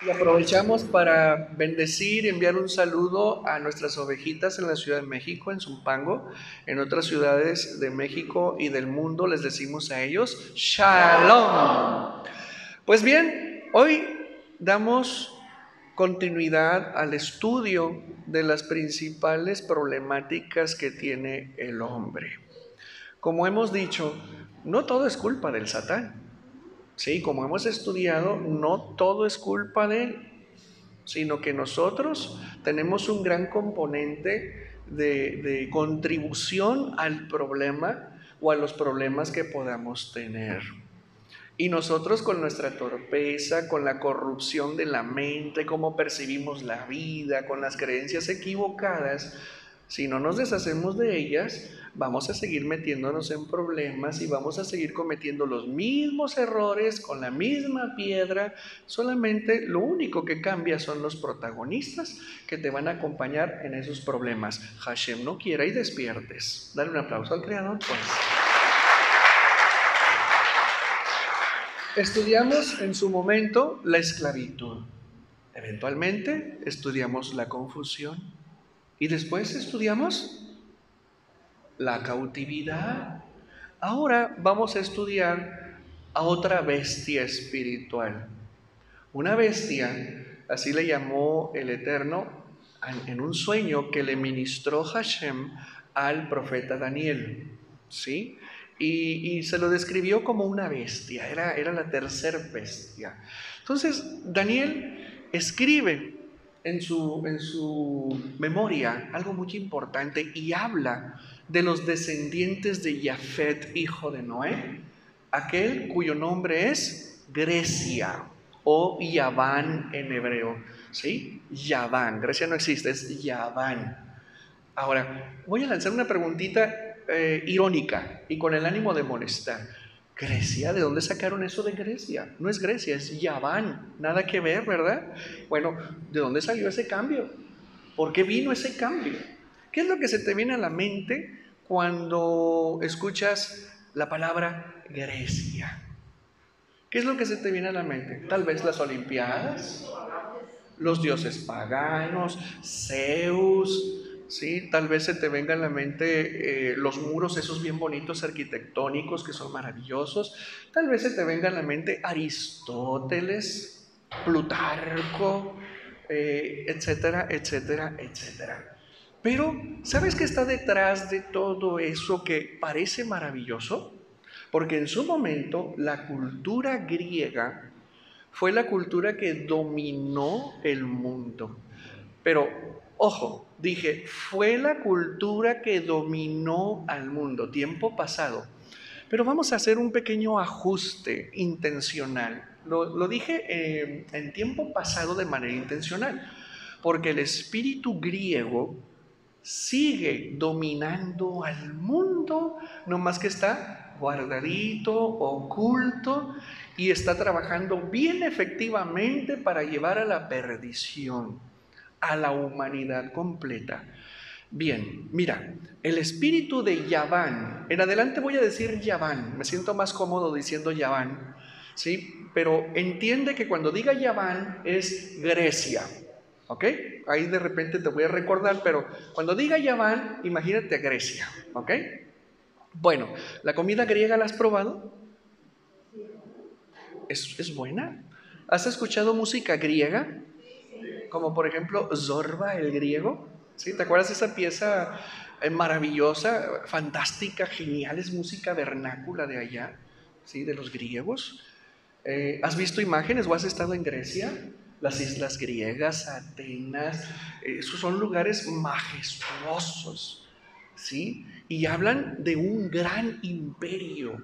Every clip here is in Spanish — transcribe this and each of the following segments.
Y aprovechamos para bendecir y enviar un saludo a nuestras ovejitas en la Ciudad de México, en Zumpango. En otras ciudades de México y del mundo les decimos a ellos Shalom. Pues bien, hoy damos continuidad al estudio de las principales problemáticas que tiene el hombre. Como hemos dicho, no todo es culpa del Satán. Sí, como hemos estudiado, no todo es culpa de él, sino que nosotros tenemos un gran componente de contribución al problema o a los problemas que podamos tener. Y nosotros con nuestra torpeza, con la corrupción de la mente, cómo percibimos la vida, con las creencias equivocadas, si no nos deshacemos de ellas, vamos a seguir metiéndonos en problemas y vamos a seguir cometiendo los mismos errores con la misma piedra. Solamente lo único que cambia son los protagonistas que te van a acompañar en esos problemas. Hashem no quiera y despiertes. Dale un aplauso al Creador, pues. Estudiamos en su momento la esclavitud. Eventualmente estudiamos la confusión. Y después estudiamos la cautividad. Ahora vamos a estudiar a otra bestia espiritual. Una bestia, así le llamó el Eterno en un sueño que le ministró Hashem al profeta Daniel. ¿Sí? Y se lo describió como una bestia, era la tercera bestia. Entonces, Daniel escribe en su memoria algo muy importante y habla de los descendientes de Jafet, hijo de Noé, aquel cuyo nombre es Grecia o Yaván en hebreo. ¿Sí? Yaván, Grecia no existe, es Yaván. Ahora, voy a lanzar una preguntita irónica y con el ánimo de molestar. Grecia, ¿de dónde sacaron eso de Grecia? No es Grecia, es Yaván, nada que ver, ¿verdad? Bueno, ¿de dónde salió ese cambio? ¿Por qué vino ese cambio? ¿Qué es lo que se te viene a la mente cuando escuchas la palabra Grecia? ¿Qué es lo que se te viene a la mente? Tal vez las Olimpiadas, los dioses paganos, Zeus, ¿sí? Tal vez se te venga a la mente los muros esos bien bonitos arquitectónicos que son maravillosos. Tal vez se te venga a la mente Aristóteles, Plutarco, etcétera, etcétera, etcétera. Pero, ¿sabes qué está detrás de todo eso que parece maravilloso? Porque en su momento la cultura griega fue la cultura que dominó el mundo. Pero, ojo, dije, fue la cultura que dominó al mundo, tiempo pasado. Pero vamos a hacer un pequeño ajuste intencional. Lo dije en tiempo pasado de manera intencional, porque el espíritu griego sigue dominando al mundo, no más que está guardadito, oculto, y está trabajando bien efectivamente para llevar a la perdición a la humanidad completa. Bien, mira, el espíritu de Yaván, en adelante voy a decir Yaván, me siento más cómodo diciendo Yaván, ¿sí? Pero entiende que cuando diga Yaván es Grecia, ¿ok? Ahí de repente te voy a recordar, pero cuando diga Yaván, imagínate a Grecia, ¿ok? Bueno, ¿la comida griega la has probado? ¿Es buena? ¿Has escuchado música griega? Como por ejemplo Zorba el griego, ¿sí? ¿Te acuerdas de esa pieza maravillosa, fantástica, genial? Es música vernácula de allá, ¿sí? De los griegos. ¿Has visto imágenes o has estado en Grecia? Las islas griegas, Atenas, esos son lugares majestuosos, ¿sí? Y hablan de un gran imperio,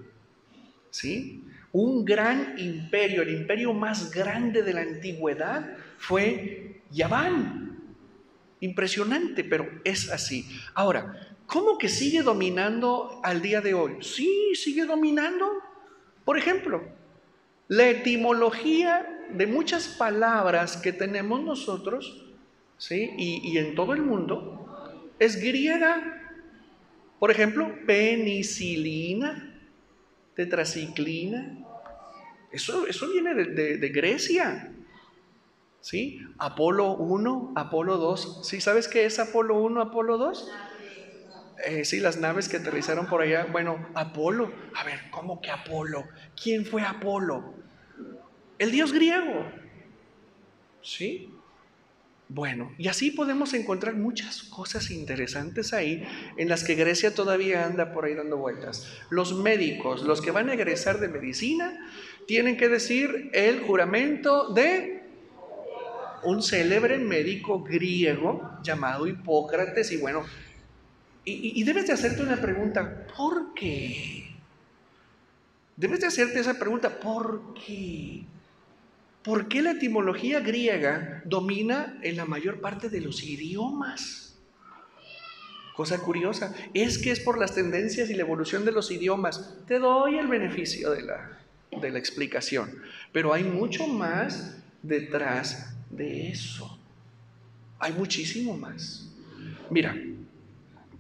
¿sí? Un gran imperio, el imperio más grande de la antigüedad fue Yaván. Impresionante, pero es así. Ahora, ¿cómo que sigue dominando al día de hoy? Sí, sigue dominando. Por ejemplo, la etimología de muchas palabras que tenemos nosotros, ¿sí? Y en todo el mundo, es griega. Por ejemplo, penicilina, tetraciclina, eso viene de Grecia. ¿sí? Apolo 1, Apolo 2. ¿Sí sabes qué es Apolo 1, Apolo 2? Sí, las naves que aterrizaron por allá. Bueno, Apolo. A ver, ¿cómo que Apolo? ¿Quién fue Apolo? El dios griego. ¿Sí? Bueno, y así podemos encontrar muchas cosas interesantes ahí en las que Grecia todavía anda por ahí dando vueltas. Los médicos, los que van a egresar de medicina, tienen que decir el juramento de un célebre médico griego llamado Hipócrates. Y bueno, y debes de hacerte una pregunta: ¿por qué? Debes de hacerte esa pregunta: ¿por qué? ¿Por qué la etimología griega domina en la mayor parte de los idiomas? Cosa curiosa, es que es por las tendencias y la evolución de los idiomas. Te doy el beneficio de la explicación, pero hay mucho más detrás de eso. Hay muchísimo más. Mira,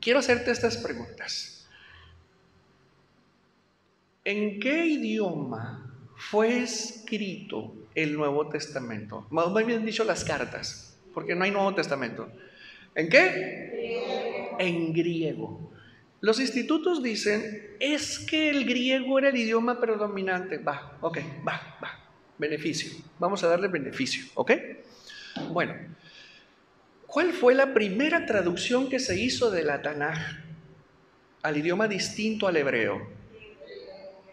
quiero hacerte estas preguntas. ¿En qué idioma fue escrito el Nuevo Testamento? Más bien dicho, las cartas, porque no hay Nuevo Testamento. ¿En qué? En griego. Los institutos dicen, es que el griego era el idioma predominante. Va, ok, va. Beneficio. Vamos a darle beneficio, ¿ok? Bueno, ¿cuál fue la primera traducción que se hizo de la Tanaj al idioma distinto al hebreo?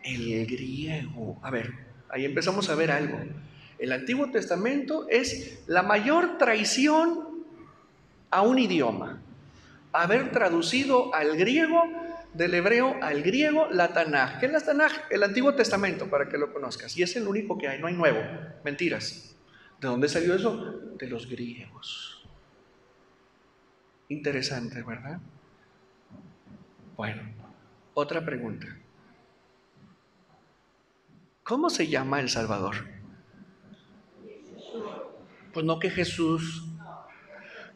El griego. A ver, ahí empezamos a ver algo. El Antiguo Testamento es la mayor traición a un idioma. Haber traducido al griego, del hebreo al griego, la Tanaj. ¿Qué es la Tanaj? El Antiguo Testamento, para que lo conozcas. Y es el único que hay, no hay nuevo. Mentiras. ¿De dónde salió eso? De los griegos. Interesante, ¿verdad? Bueno, otra pregunta. ¿Cómo se llama El Salvador? Pues no que Jesús.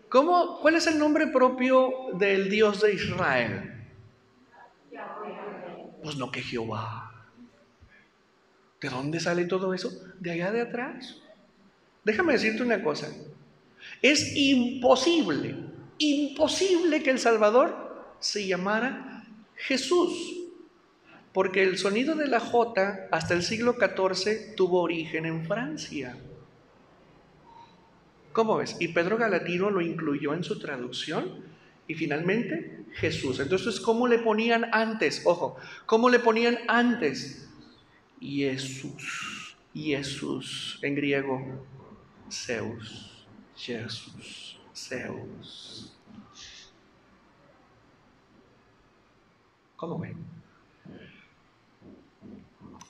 ¿Cuál es el nombre propio del Dios de Israel? Pues no que Jehová. ¿De dónde sale todo eso? De allá de atrás. Déjame decirte una cosa. Es imposible que el Salvador se llamara Jesús. Porque el sonido de la J hasta el siglo XIV tuvo origen en Francia. ¿Cómo ves? Y Pedro Galatino lo incluyó en su traducción y finalmente Jesús. Entonces, ¿cómo le ponían antes? Ojo, ¿cómo le ponían antes? Jesús, en griego, Zeus, Jesús, Zeus. ¿Cómo ven?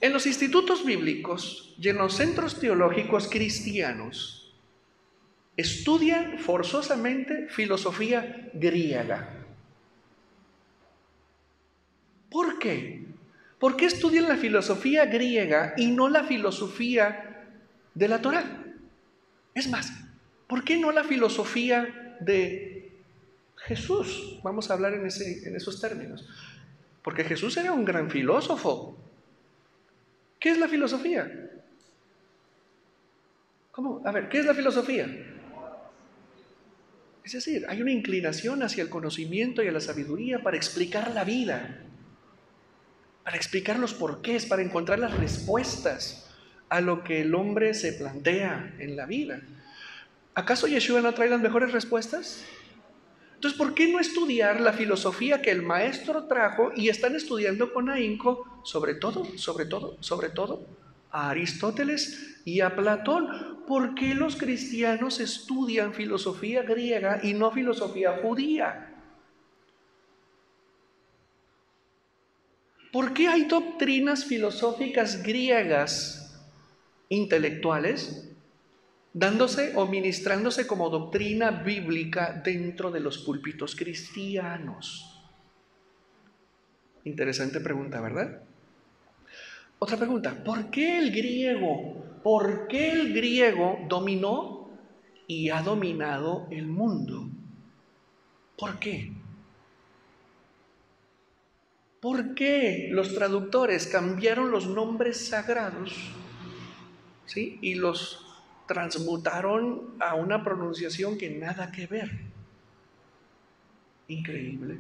En los institutos bíblicos y en los centros teológicos cristianos estudian forzosamente filosofía griega. ¿Por qué? ¿Por qué estudian la filosofía griega y no la filosofía de la Torá? Es más, ¿por qué no la filosofía de Jesús? Vamos a hablar en esos términos. Porque Jesús era un gran filósofo. ¿Qué es la filosofía? ¿Cómo? A ver, ¿qué es la filosofía? Es decir, hay una inclinación hacia el conocimiento y a la sabiduría para explicar la vida, para explicar los porqués, para encontrar las respuestas a lo que el hombre se plantea en la vida. ¿Acaso Yeshua no trae las mejores respuestas? Entonces, ¿por qué no estudiar la filosofía que el maestro trajo y están estudiando con ahínco, sobre todo, a Aristóteles y a Platón? ¿Por qué los cristianos estudian filosofía griega y no filosofía judía? ¿Por qué hay doctrinas filosóficas griegas intelectuales dándose o ministrándose como doctrina bíblica dentro de los púlpitos cristianos? Interesante pregunta, ¿verdad? Otra pregunta, ¿por qué el griego? ¿Por qué el griego dominó y ha dominado el mundo? ¿Por qué? ¿Por qué los traductores cambiaron los nombres sagrados, ¿sí? Y los transmutaron a una pronunciación que nada que ver. Increíble.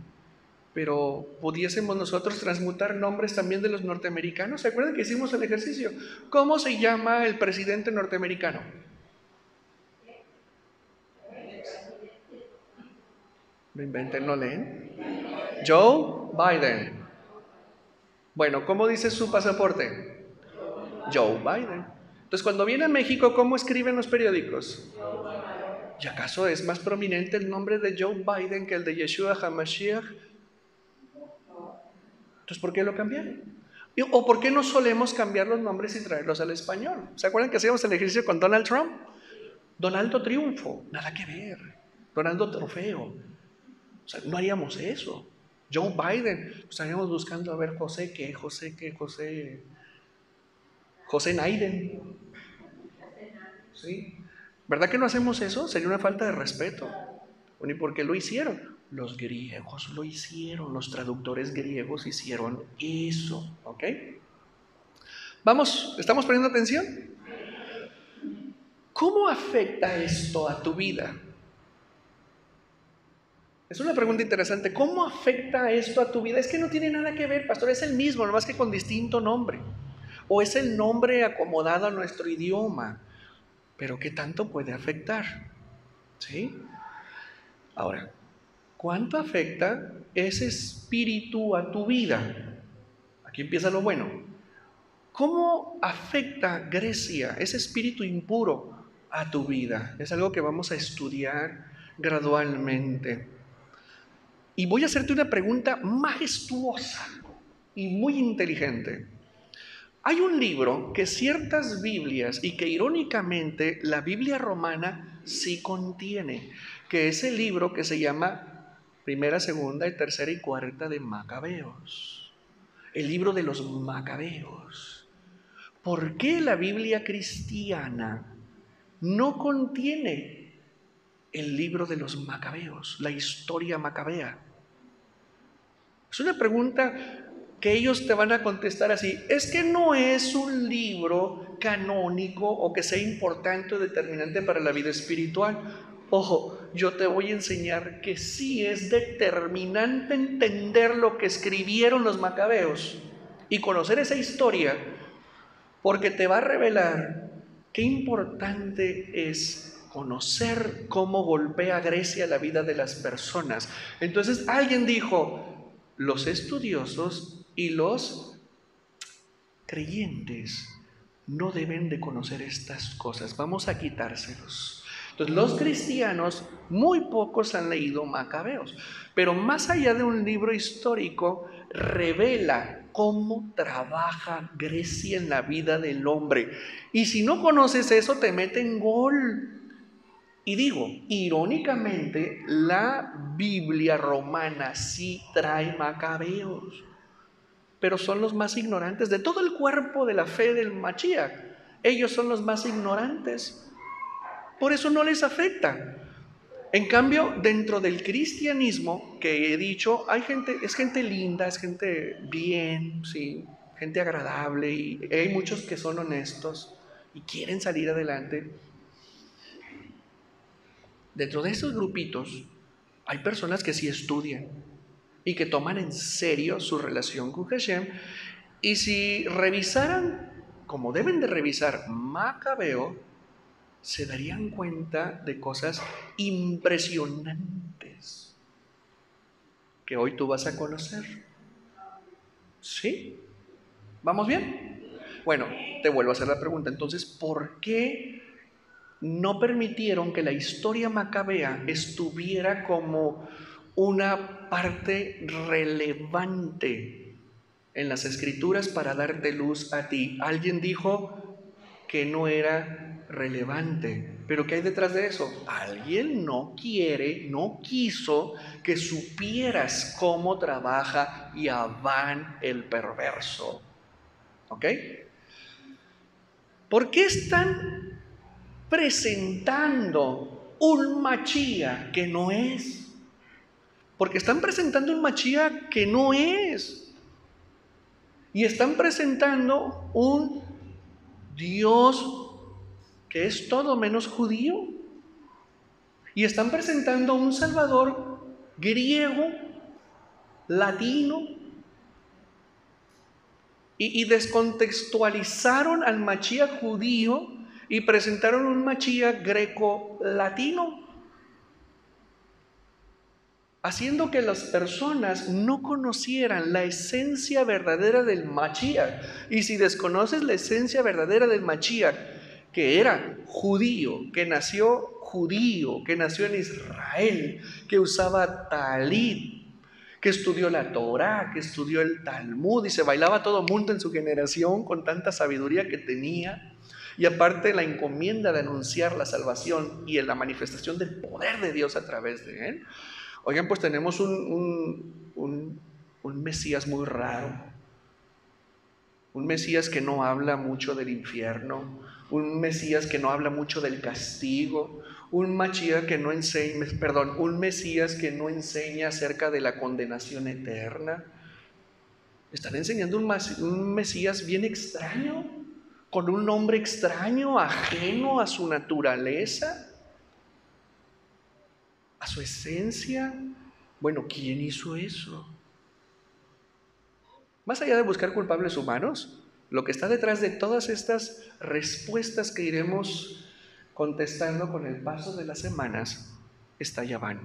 Pero pudiésemos nosotros transmutar nombres también de los norteamericanos. ¿Se acuerdan que hicimos el ejercicio? ¿Cómo se llama el presidente norteamericano? Lo inventen, ¿no leen? Joe Biden. Bueno, ¿cómo dice su pasaporte? Joe Biden. Entonces, cuando viene a México, ¿cómo escriben los periódicos? ¿Y acaso es más prominente el nombre de Joe Biden que el de Yeshua HaMashiach? Entonces, ¿por qué lo cambiaron? ¿O por qué no solemos cambiar los nombres y traerlos al español? ¿Se acuerdan que hacíamos el ejercicio con Donald Trump? Donaldo Triunfo, nada que ver. Donaldo Trofeo. O sea, no haríamos eso. Joe Biden, pues estaríamos buscando a ver José Naiden. ¿Sí? ¿Verdad que no hacemos eso? Sería una falta de respeto. ¿Y por qué lo hicieron? Los griegos lo hicieron, los traductores griegos hicieron eso, ¿ok? Vamos, ¿estamos poniendo atención? ¿Cómo afecta esto a tu vida? Es una pregunta interesante. ¿Cómo afecta esto a tu vida? Es que no tiene nada que ver, pastor, es el mismo, nomás que con distinto nombre. O es el nombre acomodado a nuestro idioma. Pero ¿qué tanto puede afectar? ¿Sí? Ahora, ¿cuánto afecta ese espíritu a tu vida? Aquí empieza lo bueno. ¿Cómo afecta Grecia, ese espíritu impuro, a tu vida? Es algo que vamos a estudiar gradualmente. Y voy a hacerte una pregunta majestuosa y muy inteligente. Hay un libro que ciertas Biblias, y que irónicamente la Biblia romana sí contiene, que es el libro que se llama Primera, Segunda y Tercera y Cuarta de Macabeos. El libro de los Macabeos. ¿Por qué la Biblia cristiana no contiene el libro de los Macabeos, la historia macabea? Es una pregunta que ellos te van a contestar así: es que no es un libro canónico o que sea importante o determinante para la vida espiritual. Ojo, yo te voy a enseñar que sí es determinante entender lo que escribieron los macabeos y conocer esa historia, porque te va a revelar qué importante es conocer cómo golpea Grecia la vida de las personas. Entonces alguien dijo: los estudiosos y los creyentes no deben de conocer estas cosas, vamos a quitárselos. Entonces los cristianos, muy pocos han leído Macabeos, pero más allá de un libro histórico, revela cómo trabaja Grecia en la vida del hombre. Y si no conoces eso, te meten gol. Y digo, irónicamente, la Biblia romana sí trae Macabeos, pero son los más ignorantes de todo el cuerpo de la fe del Mashiach. Ellos son los más ignorantes, por eso no les afecta. En cambio, dentro del cristianismo, que he dicho, hay gente, es gente linda, es gente bien, sí, gente agradable, y hay muchos que son honestos y quieren salir adelante. Dentro de esos grupitos hay personas que sí estudian y que toman en serio su relación con Hashem, y si revisaran como deben de revisar Macabeo, se darían cuenta de cosas impresionantes que hoy tú vas a conocer. ¿Sí? ¿Vamos bien? Bueno, te vuelvo a hacer la pregunta. Entonces, ¿por qué no permitieron que la historia macabea estuviera como una parte relevante en las escrituras para darte luz a ti? Alguien dijo que no era relevante, pero ¿qué hay detrás de eso? Alguien no quiso que supieras cómo trabaja Yaván el perverso. ¿Ok? ¿Por qué están presentando un Mashiach que no es? Porque están presentando un Mashiach que no es. Y están presentando un Dios que es todo menos judío. Y están presentando un Salvador griego, latino, y descontextualizaron al Mashiach judío y presentaron un Mashiach greco-latino, haciendo que las personas no conocieran la esencia verdadera del Mashiach. Y si desconoces la esencia verdadera del Mashiach, que era judío, que nació en Israel, que usaba talit, que estudió la Torá, que estudió el Talmud, y se bailaba todo mundo en su generación con tanta sabiduría que tenía, y aparte la encomienda de anunciar la salvación y la manifestación del poder de Dios a través de él. Oigan, pues tenemos un Mesías muy raro, un Mesías que no habla mucho del infierno, un Mesías que no habla mucho del castigo, un Mesías que no enseña acerca de la condenación eterna. Están enseñando un Mesías bien extraño, con un nombre extraño, ajeno a su naturaleza, a su esencia. Bueno, ¿quién hizo eso? Más allá de buscar culpables humanos, lo que está detrás de todas estas respuestas que iremos contestando con el paso de las semanas está Yaván.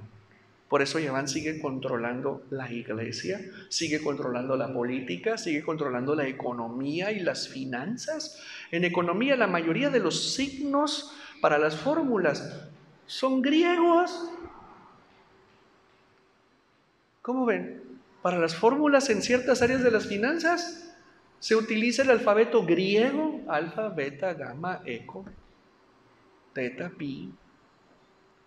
Por eso Yaván sigue controlando la iglesia, sigue controlando la política, sigue controlando la economía y las finanzas. En economía, la mayoría de los signos para las fórmulas son griegos. ¿Cómo ven? Para las fórmulas en ciertas áreas de las finanzas se utiliza el alfabeto griego: alfa, beta, gamma, eco, teta, pi.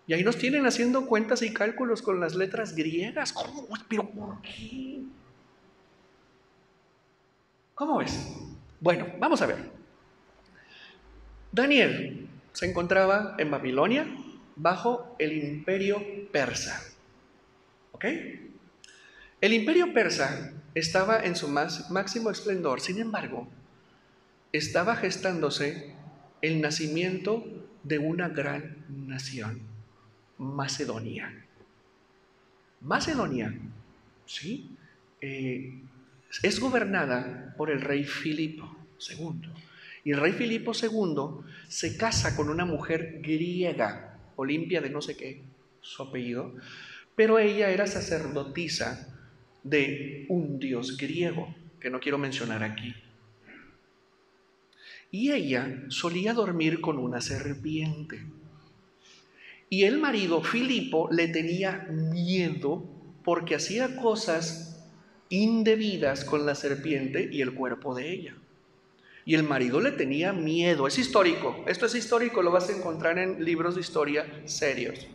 Y ahí nos tienen haciendo cuentas y cálculos con las letras griegas. ¿Cómo? ¿Pero por qué? ¿Cómo ves? Bueno, vamos a ver. Daniel se encontraba en Babilonia bajo el imperio persa. ¿Ok? El imperio persa estaba en su máximo esplendor. Sin embargo, estaba gestándose el nacimiento de una gran nación, Macedonia. Macedonia, ¿sí? Es gobernada por el rey Filipo II. Y el rey Filipo II se casa con una mujer griega, Olimpia de no sé qué, su apellido, pero ella era sacerdotisa de un dios griego, que no quiero mencionar aquí. Y ella solía dormir con una serpiente. Y el marido, Filipo, le tenía miedo porque hacía cosas indebidas con la serpiente y el cuerpo de ella. Y el marido le tenía miedo. Es histórico. Esto es histórico, lo vas a encontrar en libros de historia serios.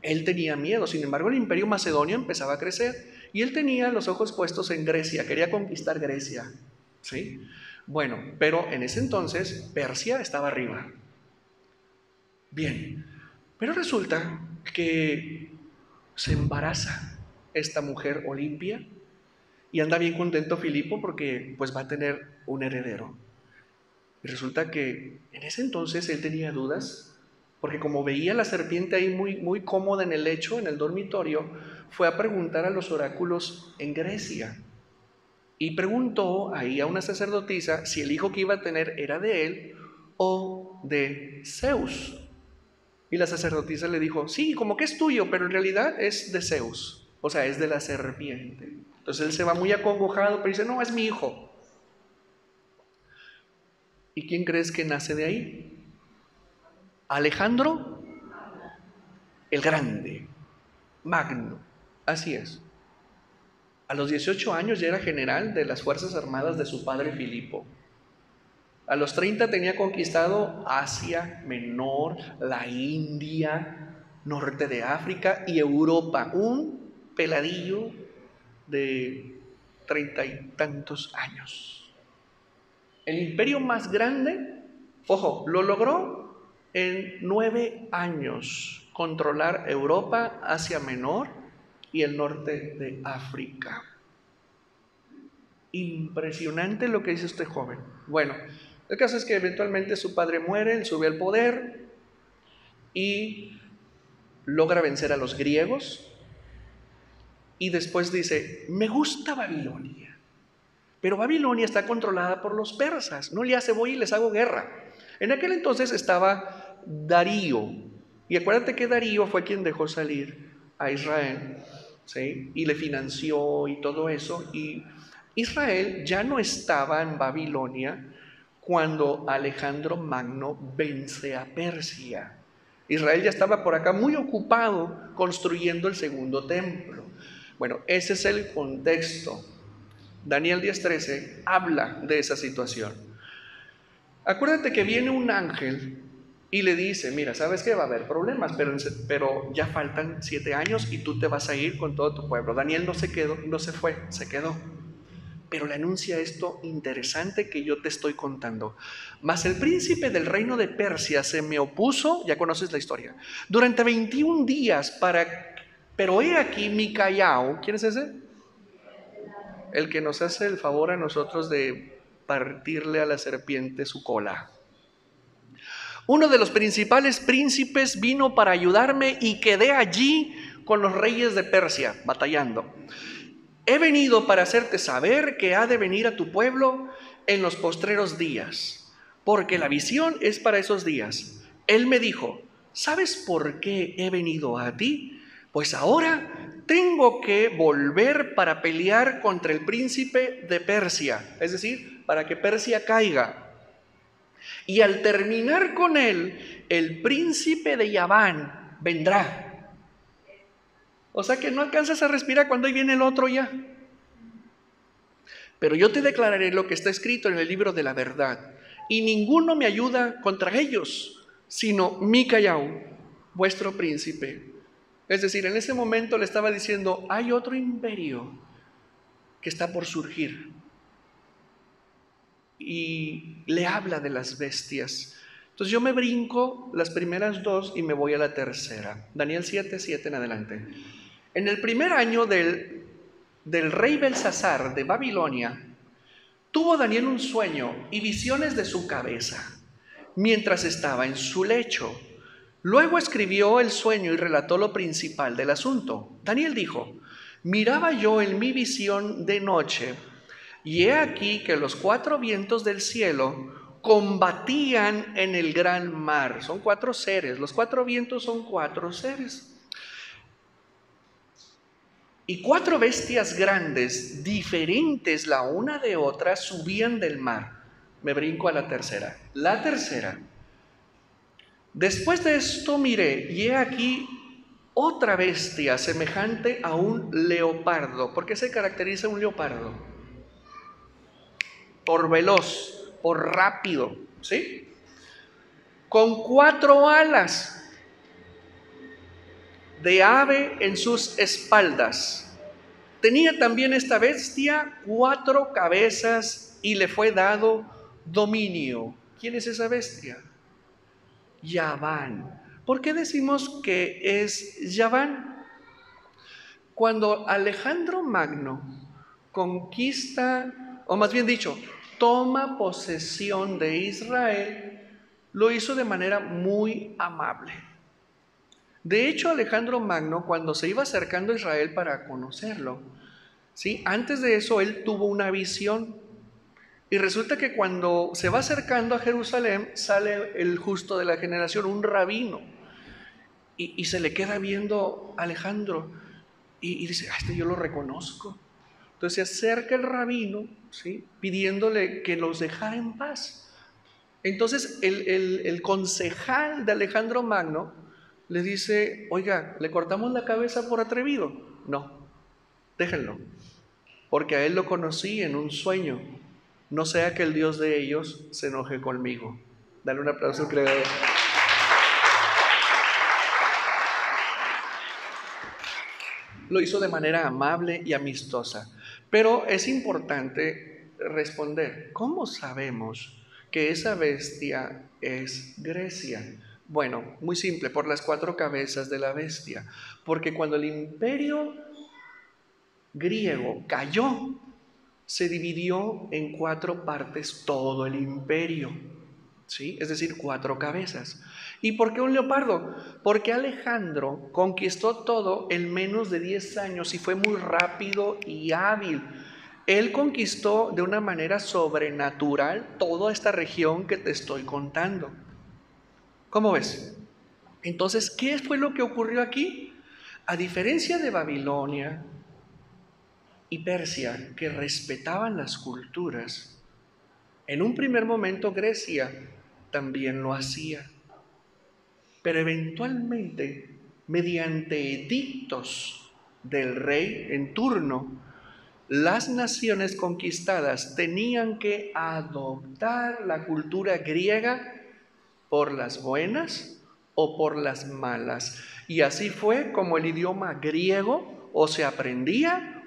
Él tenía miedo. Sin embargo, el imperio macedonio empezaba a crecer y él tenía los ojos puestos en Grecia. Quería conquistar Grecia, ¿sí? Bueno, pero en ese entonces Persia estaba arriba. Bien, pero resulta que se embaraza esta mujer Olimpia y anda bien contento Filipo porque pues va a tener un heredero. Y resulta que en ese entonces él tenía dudas porque como veía la serpiente ahí muy cómoda en el lecho, en el dormitorio, fue a preguntar a los oráculos en Grecia. Y preguntó ahí a una sacerdotisa si el hijo que iba a tener era de él o de Zeus. Y la sacerdotisa le dijo: sí, como que es tuyo, pero en realidad es de Zeus, o sea, es de la serpiente. Entonces él se va muy acongojado, pero dice: no, es mi hijo. ¿Y quién crees que nace de ahí? Alejandro el Grande, Magno, así es. A los 18 años ya era general de las Fuerzas Armadas de su padre Filipo. A los 30 tenía conquistado Asia Menor, la India, norte de África y Europa. Un peladillo de 30 y tantos años. El imperio más grande, ojo, lo logró en 9 años, controlar Europa, Asia Menor y el norte de África. Impresionante lo que dice este joven. Bueno, El caso es que eventualmente su padre muere, él sube al poder y logra vencer a los griegos y después dice, me gusta Babilonia, pero Babilonia está controlada por los persas, no le hace, voy y les hago guerra. En aquel entonces estaba Darío, y acuérdate que Darío fue quien dejó salir a Israel, ¿sí? Y le financió y todo eso, y Israel ya no estaba en Babilonia cuando Alejandro Magno vence a Persia. Israel ya estaba por acá muy ocupado construyendo el segundo templo. Bueno, ese es el contexto. Daniel 10:13 habla de esa situación. Acuérdate que viene un ángel y le dice, mira, sabes que va a haber problemas, pero ya faltan 7 años y tú te vas a ir con todo tu pueblo. Daniel no se quedó, no se fue, se quedó. Pero le anuncia esto interesante que yo te estoy contando. Mas el príncipe del reino de Persia se me opuso, ya conoces la historia, durante 21 días pero he aquí Micaías, ¿quién es ese? El que nos hace el favor a nosotros de partirle a la serpiente su cola. Uno de los principales príncipes vino para ayudarme y quedé allí con los reyes de Persia, batallando. He venido para hacerte saber que ha de venir a tu pueblo en los postreros días, porque la visión es para esos días. Él me dijo, ¿sabes por qué he venido a ti? Pues ahora tengo que volver para pelear contra el príncipe de Persia, es decir, para que Persia caiga. Y al terminar con él, el príncipe de Yaván vendrá. O sea que no alcanzas a respirar cuando ahí viene el otro ya. Pero yo te declararé lo que está escrito en el libro de la verdad. Y ninguno me ayuda contra ellos, sino Micaías, vuestro príncipe. Es decir, en ese momento le estaba diciendo, hay otro imperio que está por surgir. Y le habla de las bestias. Entonces yo me brinco las primeras dos y me voy a la tercera. Daniel 7:7 en adelante. En el primer año del rey Belsasar de Babilonia, tuvo Daniel un sueño y visiones de su cabeza, mientras estaba en su lecho. Luego escribió el sueño y relató lo principal del asunto. Daniel dijo, miraba yo en mi visión de noche, y he aquí que los 4 vientos del cielo combatían en el gran mar. Son 4 seres, los 4 vientos son 4 seres. Y 4 bestias grandes, diferentes la una de otra, subían del mar. Me brinco a la tercera. La tercera. Después de esto miré, y he aquí otra bestia semejante a un leopardo. ¿Por qué se caracteriza un leopardo? Por veloz, por rápido, ¿sí? Con 4 alas de ave en sus espaldas. Tenía también esta bestia 4 cabezas y le fue dado dominio. ¿Quién es esa bestia? Yaván. ¿Por qué decimos que es Yaván? Cuando Alejandro Magno conquista, o más bien dicho, toma posesión de Israel, lo hizo de manera muy amable. De hecho, Alejandro Magno, cuando se iba acercando a Israel para conocerlo, ¿sí? Antes de eso él tuvo una visión. Y resulta que cuando se va acercando a Jerusalén, sale el justo de la generación, un rabino, y se le queda viendo a Alejandro, y dice, este yo lo reconozco. Entonces se acerca el rabino, ¿sí? Pidiéndole que los dejara en paz. Entonces el concejal de Alejandro Magno le dice, oiga, ¿le cortamos la cabeza por atrevido? No, déjenlo, porque a él lo conocí en un sueño. No sea que el Dios de ellos se enoje conmigo. Dale un aplauso al creador. Lo hizo de manera amable y amistosa. Pero es importante responder, ¿cómo sabemos que esa bestia es Grecia? Bueno, muy simple, por las 4 cabezas de la bestia. Porque cuando el imperio griego cayó, se dividió en 4 partes todo el imperio, ¿sí? Es decir, 4 cabezas. ¿Y por qué un leopardo? Porque Alejandro conquistó todo en menos de 10 años y fue muy rápido y hábil. Él conquistó de una manera sobrenatural toda esta región que te estoy contando. ¿Cómo ves? Entonces, ¿qué fue lo que ocurrió aquí? A diferencia de Babilonia y Persia, que respetaban las culturas, en un primer momento Grecia también lo hacía. Pero eventualmente, mediante edictos del rey en turno, las naciones conquistadas tenían que adoptar la cultura griega por las buenas o por las malas. Y así fue como el idioma griego o se aprendía,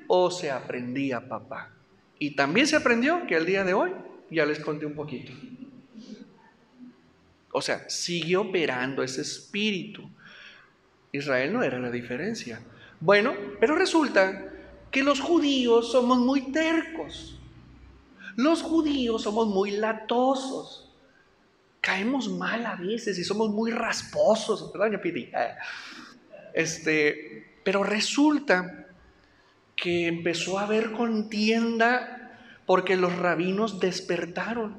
papá. Y también se aprendió que al día de hoy, ya les conté un poquito. O sea, sigue operando ese espíritu. Israel no era la diferencia. Bueno, pero resulta que los judíos somos muy tercos. Los judíos somos muy latosos. Caemos mal a veces y somos muy rasposos. ¿Verdad, doña Piti? Pero resulta que empezó a haber contienda porque los rabinos despertaron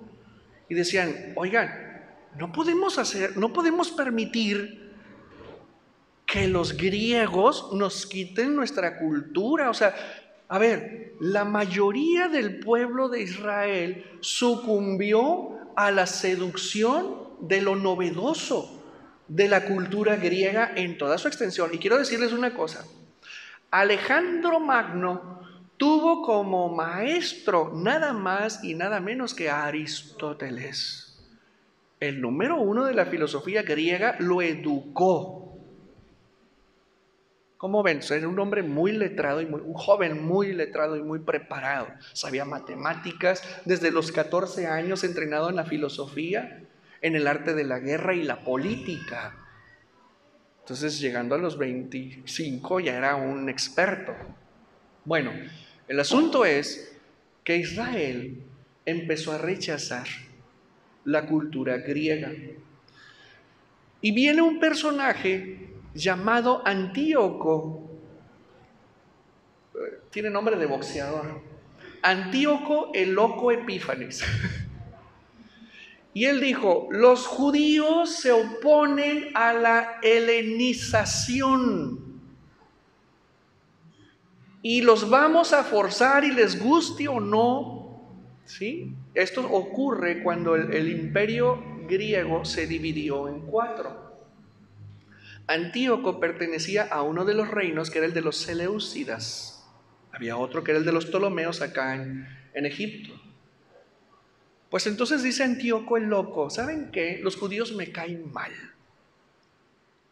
y decían, oigan, no podemos permitir que los griegos nos quiten nuestra cultura. O sea, a ver, la mayoría del pueblo de Israel sucumbió a la seducción de lo novedoso de la cultura griega en toda su extensión. Y quiero decirles una cosa, Alejandro Magno tuvo como maestro nada más y nada menos que a Aristóteles. El número 1 de la filosofía griega lo educó. ¿Cómo ven? Era un hombre muy letrado, un joven muy letrado y muy preparado. Sabía matemáticas, desde los 14 años entrenado en la filosofía, en el arte de la guerra y la política. Entonces, llegando a los 25 ya era un experto. Bueno, el asunto es que Israel empezó a rechazar la cultura griega. Y viene un personaje llamado Antíoco, tiene nombre de boxeador, Antíoco el Loco Epífanes. Y él dijo, los judíos se oponen a la helenización y los vamos a forzar y les guste o no, ¿sí? Esto ocurre cuando el imperio griego se dividió en 4. Antíoco pertenecía a uno de los reinos que era el de los Seleucidas. Había otro que era el de los Ptolomeos acá en Egipto. Pues entonces dice Antíoco el Loco, ¿saben qué? Los judíos me caen mal.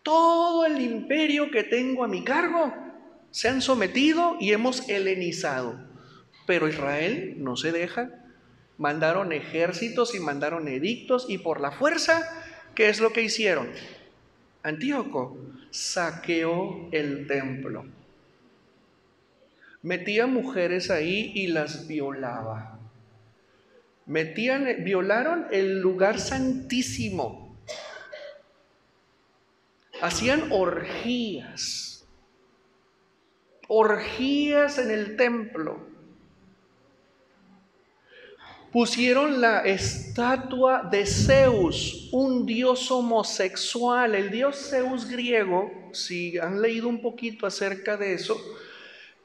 Todo el imperio que tengo a mi cargo se han sometido y hemos helenizado. Pero Israel no se deja. Mandaron ejércitos y mandaron edictos y por la fuerza, ¿qué es lo que hicieron? Antíoco saqueó el templo. Metía mujeres ahí y las violaba. Violaron el lugar santísimo. Hacían orgías en el templo. Pusieron la estatua de Zeus, un dios homosexual. El dios Zeus griego, si han leído un poquito acerca de eso,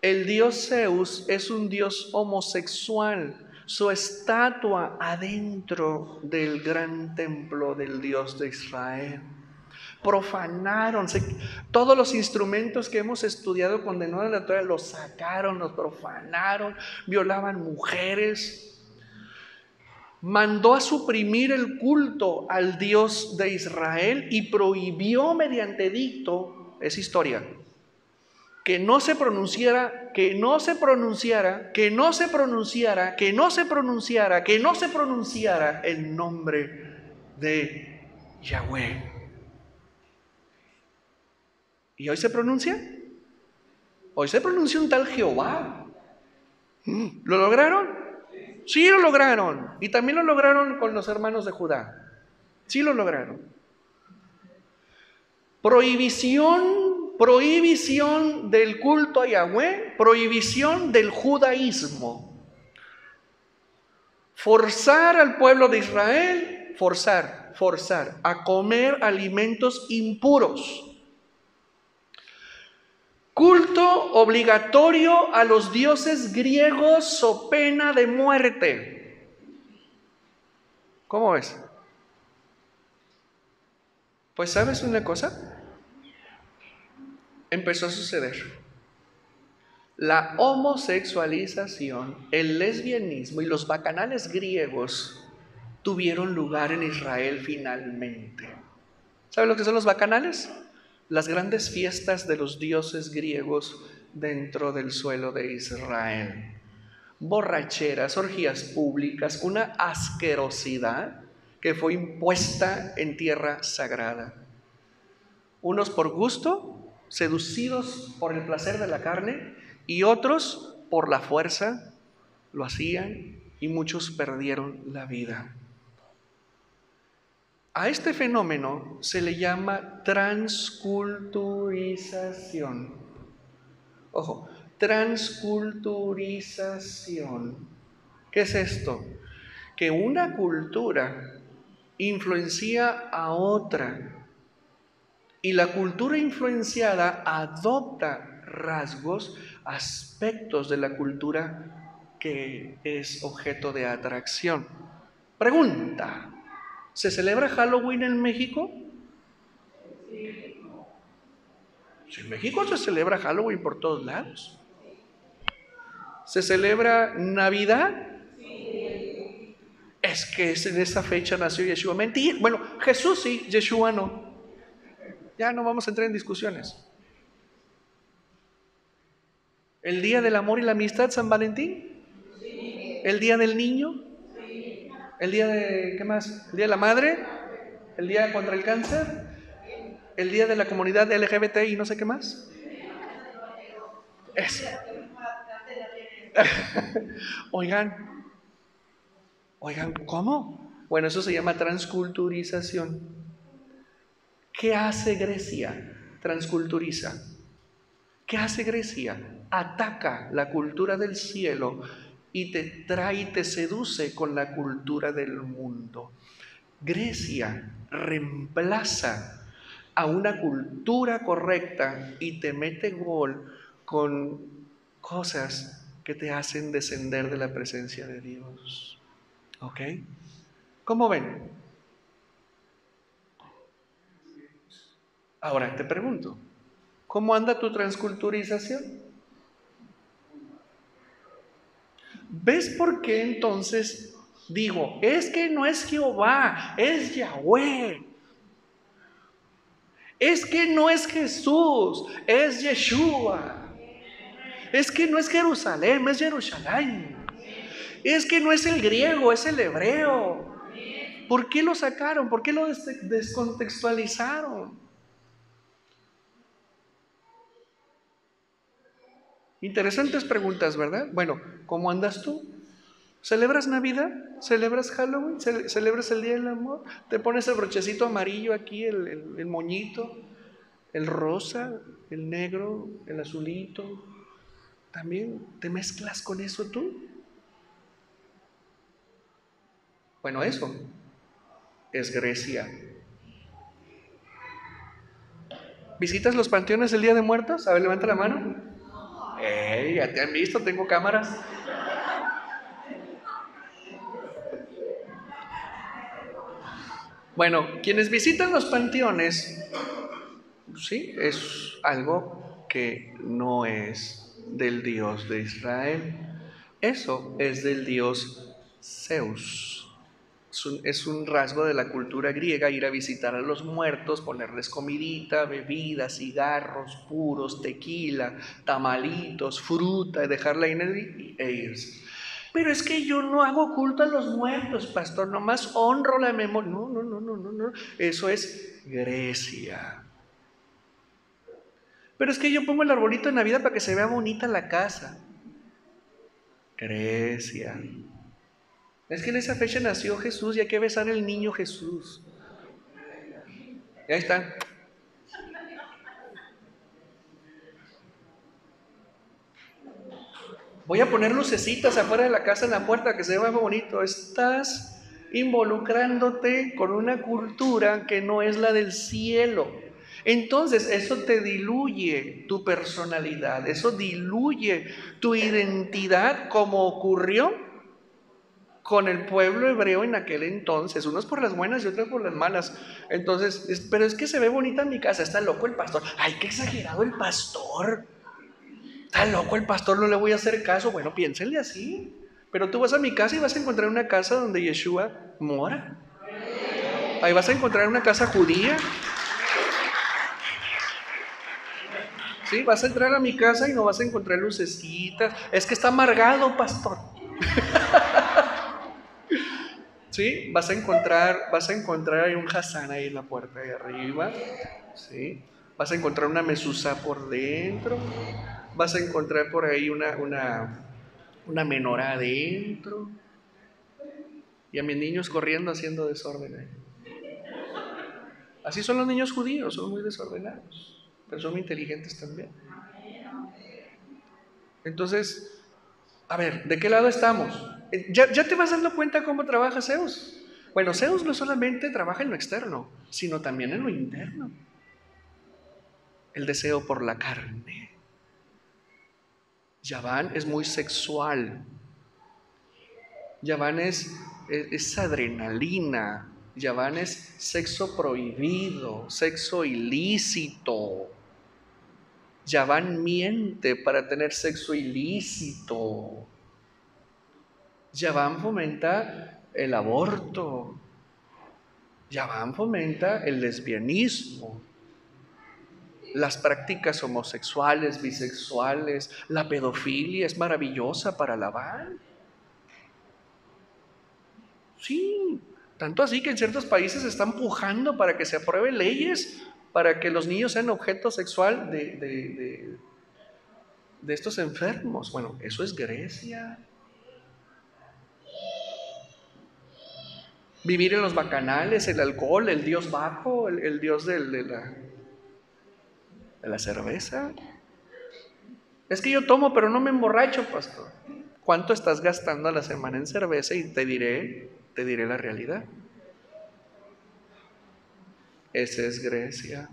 el dios Zeus es un dios homosexual. Su estatua adentro del gran templo del Dios de Israel. Profanaron, todos los instrumentos que hemos estudiado condenados a la Torah los sacaron, los profanaron, violaban mujeres. Mandó a suprimir el culto al Dios de Israel y prohibió mediante edicto, es historia, que no se pronunciara el nombre de Yahweh. ¿Y hoy se pronuncia? Hoy se pronuncia un tal Jehová. ¿Lo lograron? Sí lo lograron. Y también lo lograron con los hermanos de Judá. Sí lo lograron. Prohibición del culto a Yahweh, prohibición del judaísmo. Forzar al pueblo de Israel, forzar a comer alimentos impuros. Culto obligatorio a los dioses griegos o pena de muerte. ¿Cómo ves? Pues ¿sabes una cosa? Empezó a suceder. La homosexualización, el lesbianismo y los bacanales griegos tuvieron lugar en Israel finalmente. ¿Saben lo que son los bacanales? Las grandes fiestas de los dioses griegos dentro del suelo de Israel. Borracheras, orgías públicas, una asquerosidad que fue impuesta en tierra sagrada. Unos por gusto, seducidos por el placer de la carne, y otros por la fuerza lo hacían y muchos perdieron la vida. A este fenómeno se le llama transculturización. Ojo, transculturización. ¿Qué es esto? Que una cultura influencia a otra y la cultura influenciada adopta rasgos, aspectos de la cultura que es objeto de atracción. Pregunta. ¿Se celebra Halloween en México? Sí, en México se celebra Halloween por todos lados. ¿Se celebra Navidad? Sí. Es que en esa fecha nació Yeshua. Mentira. Bueno, Jesús sí, Yeshua no. Ya no vamos a entrar en discusiones. ¿El día del amor y la amistad, San Valentín? Sí. ¿El día del niño? Sí. ¿El día de, qué más? ¿El día de la madre? ¿El día contra el cáncer? ¿El día de la comunidad LGBT y no sé qué más? Eso. Oigan, ¿cómo? Bueno, eso se llama transculturización. ¿Qué hace Grecia? Transculturiza. ¿Qué hace Grecia? Ataca la cultura del cielo y te trae y te seduce con la cultura del mundo. Grecia reemplaza a una cultura correcta y te mete gol con cosas que te hacen descender de la presencia de Dios. ¿Ok? ¿Cómo ven? Ahora te pregunto, ¿cómo anda tu transculturización? ¿Ves por qué entonces digo, es que no es Jehová, es Yahweh? Es que no es Jesús, es Yeshua. Es que no es Jerusalén, es Jerusalén. Es que no es el griego, es el hebreo. ¿Por qué lo sacaron? ¿Por qué lo descontextualizaron? Interesantes preguntas, ¿verdad? Bueno, ¿cómo andas tú? ¿Celebras Navidad? ¿Celebras Halloween? ¿Celebras el Día del Amor? ¿Te pones el brochecito amarillo aquí, el moñito, el rosa, el negro, el azulito? ¿También te mezclas con eso tú? Bueno, eso es Grecia. ¿Visitas los panteones el Día de Muertos? A ver, levanta la mano. Ya te han visto, tengo cámaras. Bueno, quienes visitan los panteones, sí, es algo que no es del Dios de Israel. Eso es del Dios Zeus. Es un rasgo de la cultura griega ir a visitar a los muertos, ponerles comidita, bebida, cigarros puros, tequila, tamalitos, fruta, y dejarla ahí e irse. Pero es que yo no hago culto a los muertos, pastor, nomás honro la memoria. No. Eso es Grecia. Pero es que yo pongo el arbolito de Navidad para que se vea bonita la casa. Grecia. Es que en esa fecha nació Jesús y hay que besar al niño Jesús. Y ahí están. Voy a poner lucecitas afuera de la casa en la puerta que se vea bonito. Estás involucrándote con una cultura que no es la del cielo. Entonces eso te diluye tu personalidad, eso diluye tu identidad, como ocurrió con el pueblo hebreo en aquel entonces, unos por las buenas y otros por las malas. Entonces, pero es que se ve bonita mi casa, está loco el pastor. Ay, qué exagerado el pastor. Está loco el pastor, no le voy a hacer caso. Bueno, piénsenle así. Pero tú vas a mi casa y vas a encontrar una casa donde Yeshua mora. Ahí vas a encontrar una casa judía. Sí, vas a entrar a mi casa y no vas a encontrar lucecitas. Es que está amargado, pastor. Sí, vas a encontrar ahí un Hassan ahí en la puerta de arriba. Sí, vas a encontrar una mezuzá por dentro. Vas a encontrar por ahí una menorá adentro. Y a mis niños corriendo haciendo desorden ahí. Así son los niños judíos, son muy desordenados, pero son muy inteligentes también. Entonces, a ver, ¿de qué lado estamos? ¿Ya te vas dando cuenta cómo trabaja Zeus? Bueno, Zeus no solamente trabaja en lo externo, sino también en lo interno. El deseo por la carne. Yaván es muy sexual. Yaván es adrenalina. Yaván es sexo prohibido, sexo ilícito. Yaván miente para tener sexo ilícito. Yaván fomenta el aborto. Yaván fomenta el lesbianismo, las prácticas homosexuales, bisexuales, la pedofilia es maravillosa para Labán. Sí, tanto así que en ciertos países se están pujando para que se aprueben leyes para que los niños sean objeto sexual de estos enfermos. Bueno, eso es Grecia. Vivir en los bacanales, el alcohol, el dios Baco, el dios de la cerveza. Es que yo tomo, pero no me emborracho, pastor. ¿Cuánto estás gastando a la semana en cerveza? Y te diré la realidad. Esa es Grecia.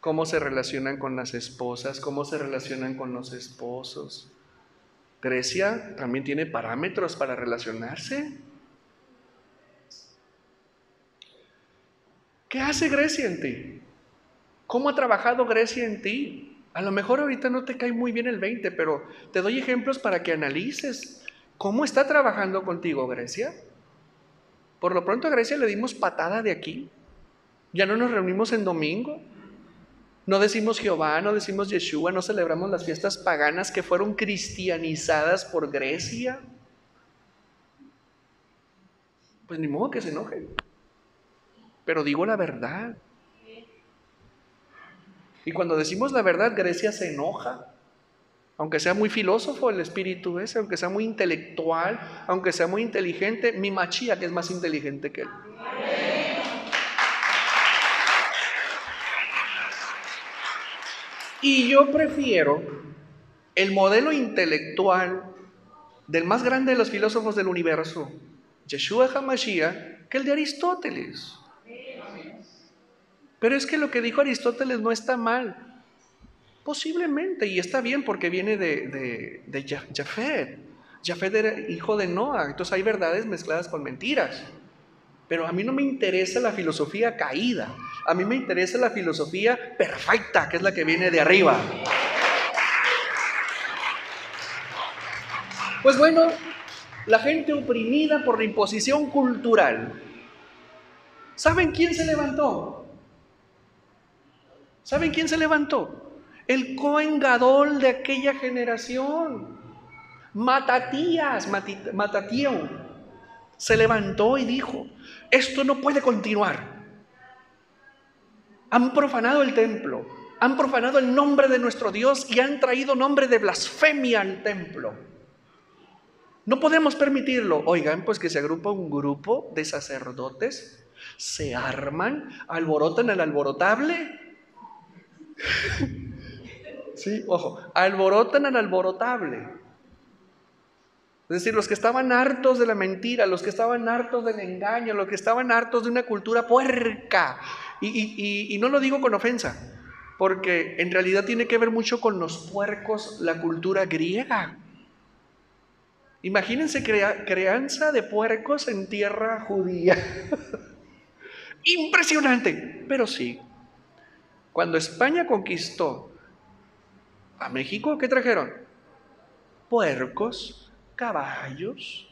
Cómo se relacionan con las esposas, cómo se relacionan con los esposos. Grecia también tiene parámetros para relacionarse. ¿Qué hace Grecia en ti? ¿Cómo ha trabajado Grecia en ti? A lo mejor ahorita no te cae muy bien el 20, pero te doy ejemplos para que analices. ¿Cómo está trabajando contigo Grecia? Por lo pronto a Grecia le dimos patada de aquí. Ya no nos reunimos en domingo. No decimos Jehová, no decimos Yeshua, no celebramos las fiestas paganas que fueron cristianizadas por Grecia. Pues ni modo que se enojen. Pero digo la verdad. Y cuando decimos la verdad, Grecia se enoja. Aunque sea muy filósofo el espíritu ese, aunque sea muy intelectual, aunque sea muy inteligente, mi Machía que es más inteligente que él. Y yo prefiero el modelo intelectual del más grande de los filósofos del universo, Yeshua HaMashiach, que el de Aristóteles. Pero es que lo que dijo Aristóteles no está mal. Posiblemente, y está bien porque viene de Jafet. Jafet era hijo de Noah, entonces hay verdades mezcladas con mentiras. Pero a mí no me interesa la filosofía caída, a mí me interesa la filosofía perfecta, que es la que viene de arriba. Pues bueno, la gente oprimida por la imposición cultural. ¿Saben quién se levantó? ¿Saben quién se levantó? El Cohen Gadol de aquella generación. Matatías, se levantó y dijo: esto no puede continuar. Han profanado el templo, han profanado el nombre de nuestro Dios y han traído nombre de blasfemia al templo. No podemos permitirlo. Oigan, pues que se agrupa un grupo de sacerdotes, se arman, alborotan al alborotable. Sí, ojo, alborotan al alborotable. Es decir, los que estaban hartos de la mentira, los que estaban hartos del engaño, los que estaban hartos de una cultura puerca. Y no lo digo con ofensa, porque en realidad tiene que ver mucho con los puercos la cultura griega. Imagínense crianza de puercos en tierra judía. Impresionante, pero sí. Cuando España conquistó a México, ¿qué trajeron? Puercos, caballos,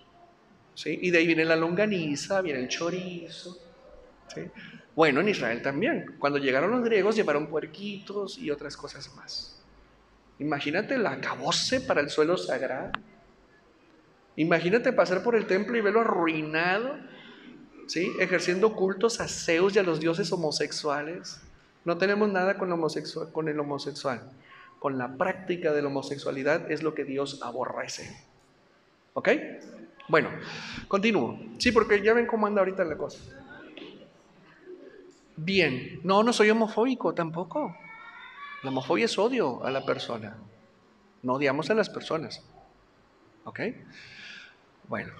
¿sí? Y de ahí viene la longaniza, viene el chorizo, ¿sí? Bueno, en Israel también. Cuando llegaron los griegos llevaron puerquitos y otras cosas más. Imagínate el acabose para el suelo sagrado. Imagínate pasar por el templo y verlo arruinado, ¿sí? Ejerciendo cultos a Zeus y a los dioses homosexuales. No tenemos nada con el homosexual. Con la práctica de la homosexualidad es lo que Dios aborrece. ¿Ok? Bueno, continúo. Sí, porque ya ven cómo anda ahorita la cosa. Bien, no soy homofóbico tampoco. La homofobia es odio a la persona. No odiamos a las personas. ¿Ok? Bueno.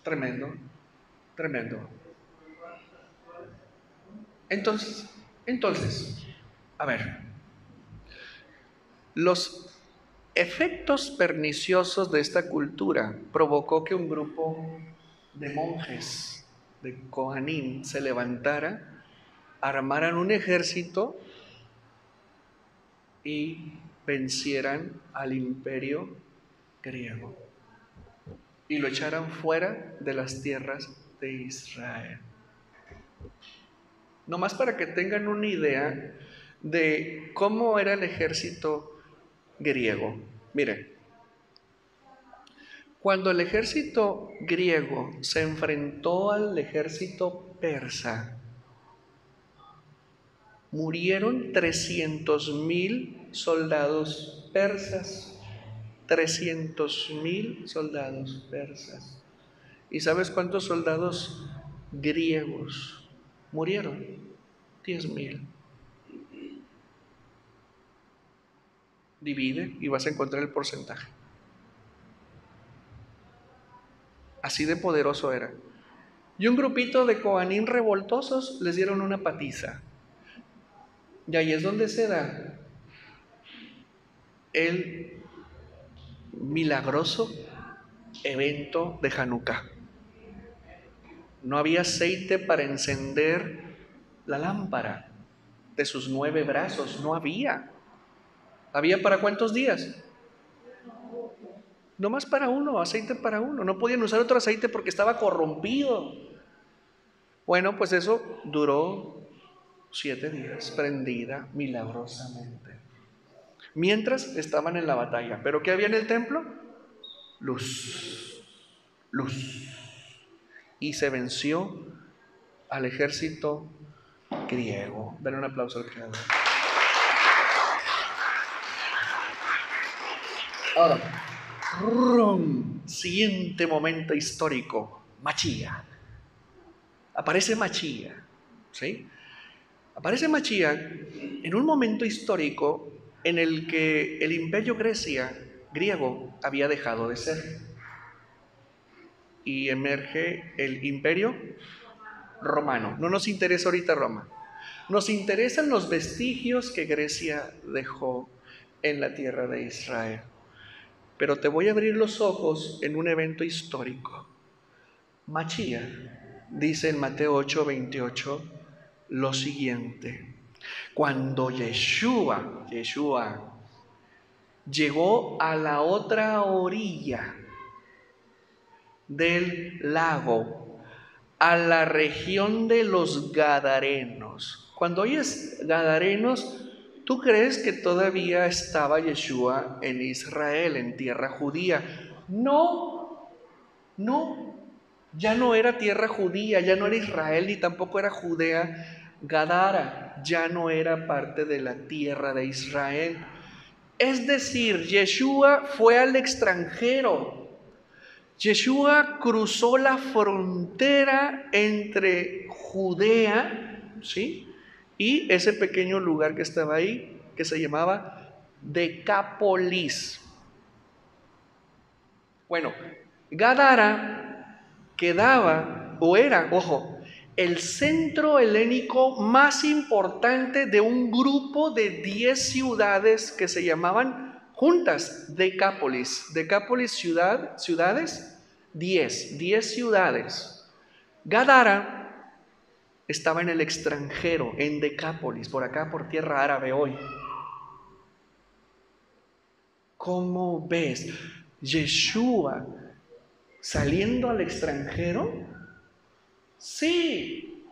Tremendo, tremendo. Entonces, a ver, los efectos perniciosos de esta cultura provocó que un grupo de monjes, de Kohanim, se levantara, armaran un ejército y vencieran al imperio griego y lo echaran fuera de las tierras de Israel. Nomás para que tengan una idea de cómo era el ejército griego. Miren, cuando el ejército griego se enfrentó al ejército persa, murieron 300,000 soldados persas. 300,000 soldados persas. ¿Y sabes cuántos soldados griegos murieron? 10,000. Divide y vas a encontrar el porcentaje. Así de poderoso era. Y un grupito de Kohanim revoltosos les dieron una patiza. Y ahí es donde se da el milagroso evento de Hanukkah. No había aceite para encender la lámpara de sus 9 brazos, no había. ¿Había para cuántos días? No más para uno, aceite para uno. No podían usar otro aceite porque estaba corrompido. Bueno, pues eso duró 7 días, prendida milagrosamente. Mientras estaban en la batalla. ¿Pero qué había en el templo? Luz, luz. Y se venció al ejército griego. Dale un aplauso al creador. Ahora, siguiente momento histórico, Machía. Aparece Machía, ¿sí? Aparece Machía en un momento histórico en el que el imperio griego había dejado de ser. Y emerge el imperio romano. No nos interesa ahorita Roma. Nos interesan los vestigios que Grecia dejó en la tierra de Israel. Pero te voy a abrir los ojos en un evento histórico. Machía dice en Mateo 8:28 lo siguiente: cuando Yeshua llegó a la otra orilla del lago, a la región de los Gadarenos. Cuando oyes Gadarenos, ¿tú crees que todavía estaba Yeshua en Israel, en tierra judía? No. Ya no era tierra judía, ya no era Israel ni tampoco era Judea. Gadara ya no era parte de la tierra de Israel. Es decir, Yeshua fue al extranjero. Yeshua cruzó la frontera entre Judea, ¿sí?, y ese pequeño lugar que estaba ahí, que se llamaba Decápolis. Bueno, Gadara quedaba, o era, ojo, el centro helénico más importante de un grupo de 10 ciudades que se llamaban juntas Decápolis. Decápolis, ciudades, 10 ciudades. Gadara estaba en el extranjero, en Decápolis, por acá, por tierra árabe hoy. ¿Cómo ves? Yeshua saliendo al extranjero. Sí.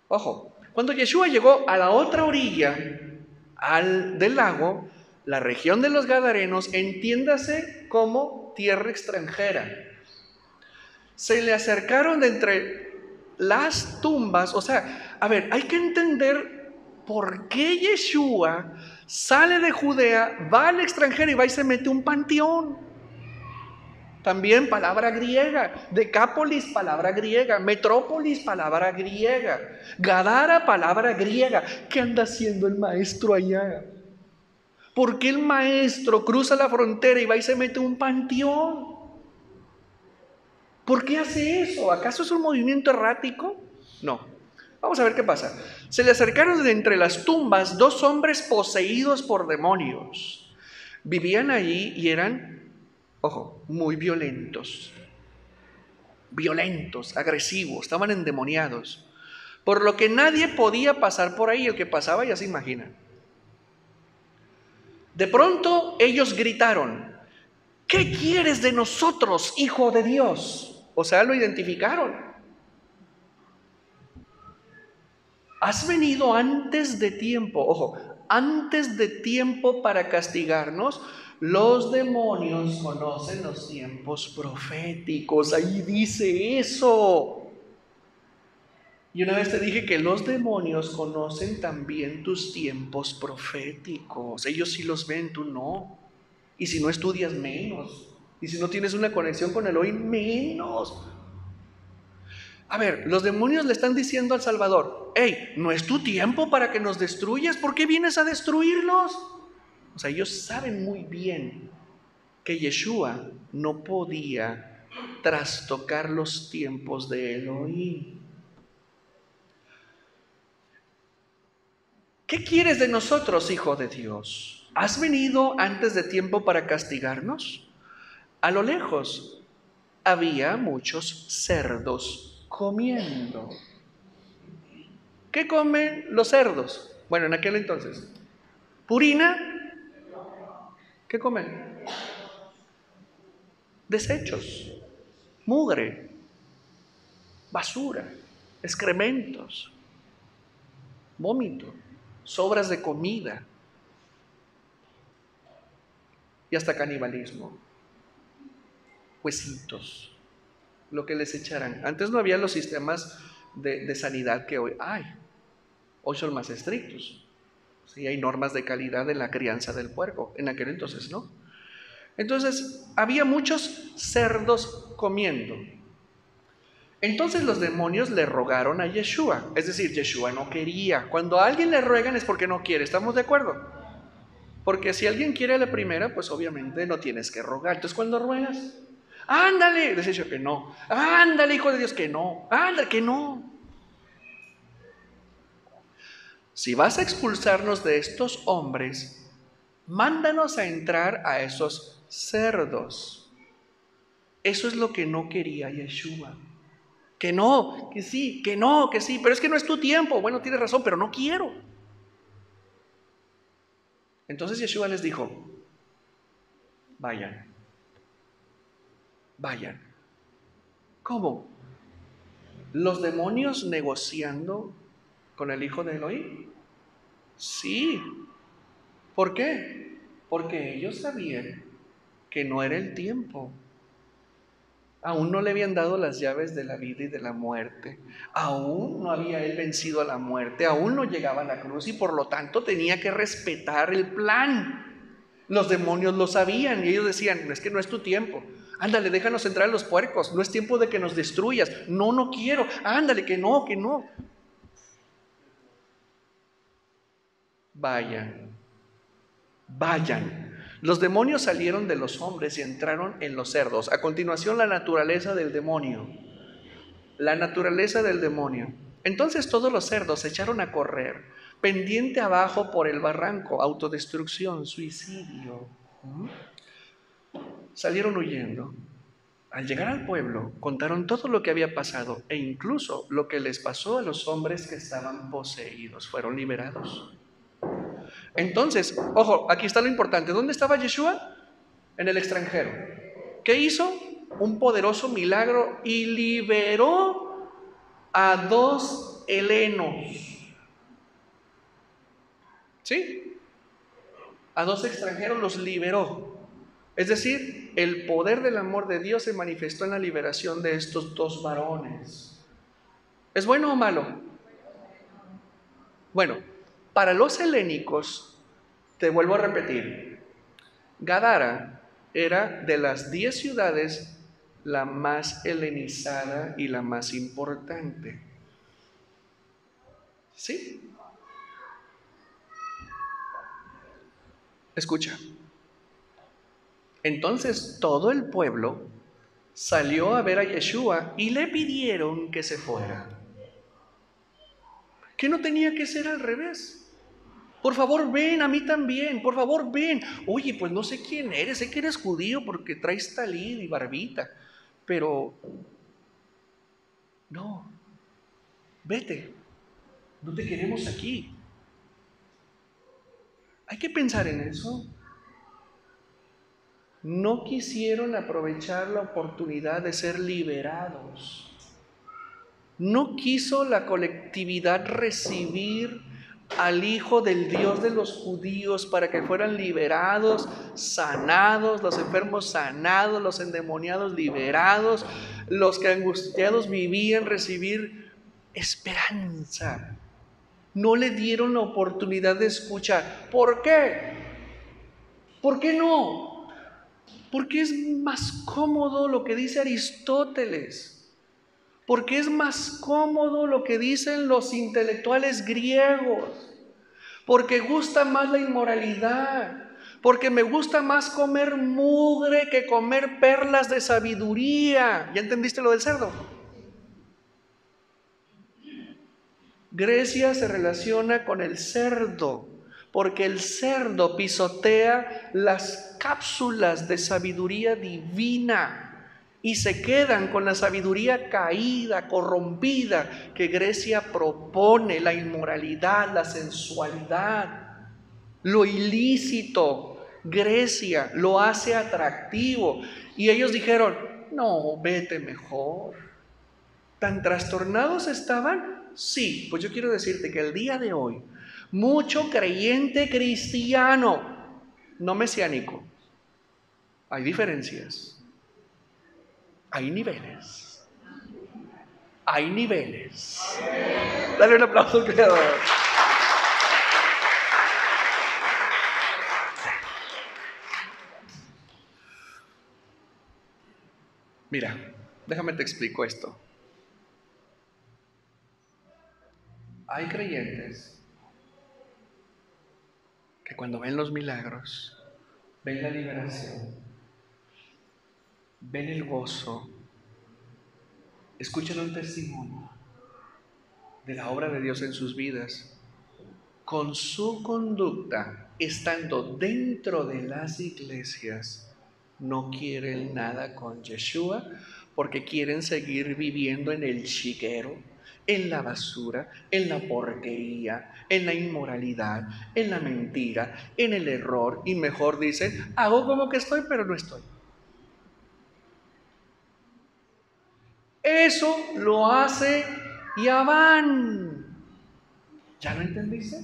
Ojo, cuando Yeshua llegó a la otra orilla del lago, la región de los Gadarenos, entiéndase como tierra extranjera. Se le acercaron de entre las tumbas, o sea, a ver, hay que entender por qué Yeshua sale de Judea, va al extranjero y va y se mete un panteón. También palabra griega, Decápolis, palabra griega, Metrópolis, palabra griega, Gadara, palabra griega. ¿Qué anda haciendo el maestro allá? ¿Por qué el maestro cruza la frontera y va y se mete un panteón? ¿Por qué hace eso? ¿Acaso es un movimiento errático? No. Vamos a ver qué pasa. Se le acercaron de entre las tumbas 2 hombres poseídos por demonios. Vivían allí y eran, ojo, muy violentos, agresivos, estaban endemoniados, por lo que nadie podía pasar por ahí. El que pasaba ya se imagina. De pronto ellos gritaron: ¿qué quieres de nosotros, Hijo de Dios? O sea, lo identificaron. Has venido antes de tiempo, ojo, antes de tiempo para castigarnos. Los demonios conocen los tiempos proféticos, ahí dice eso. Y una vez te dije que los demonios conocen también tus tiempos proféticos. Ellos sí los ven, tú no. Y si no estudias, menos. Y si no tienes una conexión con el hoy, menos. A ver, los demonios le están diciendo al Salvador: hey, no es tu tiempo para que nos destruyas. ¿Por qué vienes a destruirnos? O sea, ellos saben muy bien que Yeshua no podía trastocar los tiempos de Elohim. ¿Qué quieres de nosotros, Hijo de Dios? ¿Has venido antes de tiempo para castigarnos? A lo lejos había muchos cerdos comiendo. ¿Qué comen los cerdos? Bueno, en aquel entonces, purina. ¿Qué comen? Desechos, mugre, basura, excrementos, vómito, sobras de comida y hasta canibalismo, huesitos, lo que les echaran. Antes no había los sistemas de sanidad que hoy hay. Hoy son más estrictos. Sí, hay normas de calidad en la crianza del puerco. En aquel entonces no. Entonces había muchos cerdos comiendo. Entonces los demonios le rogaron a Yeshua. Es decir, Yeshua no quería. Cuando a alguien le ruegan es porque no quiere. ¿Estamos de acuerdo? Porque si alguien quiere a la primera, pues obviamente no tienes que rogar. Entonces cuando ruegas, ándale, les dice que no. Ándale, Hijo de Dios, que no. Ándale, que no. Si vas a expulsarnos de estos hombres, mándanos a entrar a esos cerdos. Eso es lo que no quería Yeshua. Que no, que sí, que no, que sí, pero es que no es tu tiempo. Bueno, tienes razón, pero no quiero. Entonces Yeshua les dijo: vayan, vayan. ¿Cómo? ¿Los demonios negociando con el Hijo de Elohim? Sí. ¿Por qué? Porque ellos sabían que no era el tiempo. Aún no le habían dado las llaves de la vida y de la muerte. Aún no había él vencido a la muerte. Aún no llegaba a la cruz y por lo tanto tenía que respetar el plan. Los demonios lo sabían y ellos decían, es que no es tu tiempo. Ándale, déjanos entrar a los puercos. No es tiempo de que nos destruyas. No, no quiero. Ándale, que no, que no. Vayan, vayan. Los demonios salieron de los hombres y entraron en los cerdos. A continuación, la naturaleza del demonio. La naturaleza del demonio. Entonces todos los cerdos se echaron a correr, pendiente abajo por el barranco, autodestrucción, suicidio. Salieron huyendo. Al llegar al pueblo, contaron todo lo que había pasado e incluso lo que les pasó a los hombres que estaban poseídos. Fueron liberados. Entonces, ojo, aquí está lo importante. ¿Dónde estaba Yeshua? En el extranjero. ¿Qué hizo? Un poderoso milagro y liberó a 2 helenos. ¿Sí? A 2 extranjeros los liberó. Es decir, el poder del amor de Dios se manifestó en la liberación de estos 2 varones. ¿Es bueno o malo? Bueno, para los helénicos, te vuelvo a repetir, Gadara era de las 10 ciudades la más helenizada y la más importante. ¿Sí? Escucha. Entonces todo el pueblo salió a ver a Yeshua y le pidieron que se fuera. ¿Que no tenía que ser al revés? Por favor, ven, a mí también, por favor, ven. Oye, pues no sé quién eres, sé que eres judío porque traes talid y barbita, pero no, vete, no te queremos aquí. Hay que pensar en eso. No quisieron aprovechar la oportunidad de ser liberados. No quiso la colectividad recibir al Hijo del Dios de los judíos para que fueran liberados, sanados, los enfermos sanados, los endemoniados liberados, los que angustiados vivían recibir esperanza. No le dieron la oportunidad de escuchar. ¿Por qué? ¿Por qué no? Porque es más cómodo lo que dice Aristóteles. Porque es más cómodo lo que dicen los intelectuales griegos. Porque gusta más la inmoralidad. Porque me gusta más comer mugre que comer perlas de sabiduría. ¿Ya entendiste lo del cerdo? Grecia se relaciona con el cerdo, porque el cerdo pisotea las cápsulas de sabiduría divina y se quedan con la sabiduría caída, corrompida, que Grecia propone, la inmoralidad, la sensualidad, lo ilícito. Grecia lo hace atractivo y ellos dijeron, no, vete mejor. ¿Tan trastornados estaban? Sí, pues yo quiero decirte que el día de hoy, mucho creyente cristiano, no mesiánico, hay diferencias, hay niveles, hay niveles. Dale un aplauso al Creador. Mira, déjame te explico esto. Hay creyentes que cuando ven los milagros, ven la liberación, ven el gozo, escuchan un testimonio de la obra de Dios en sus vidas, con su conducta, estando dentro de las iglesias, no quieren nada con Yeshua porque quieren seguir viviendo en el chiquero, en la basura, en la porquería, en la inmoralidad, en la mentira, en el error, y mejor dicen, hago como que estoy, pero no estoy. Eso lo hace Yaván. ¿Ya lo entendiste?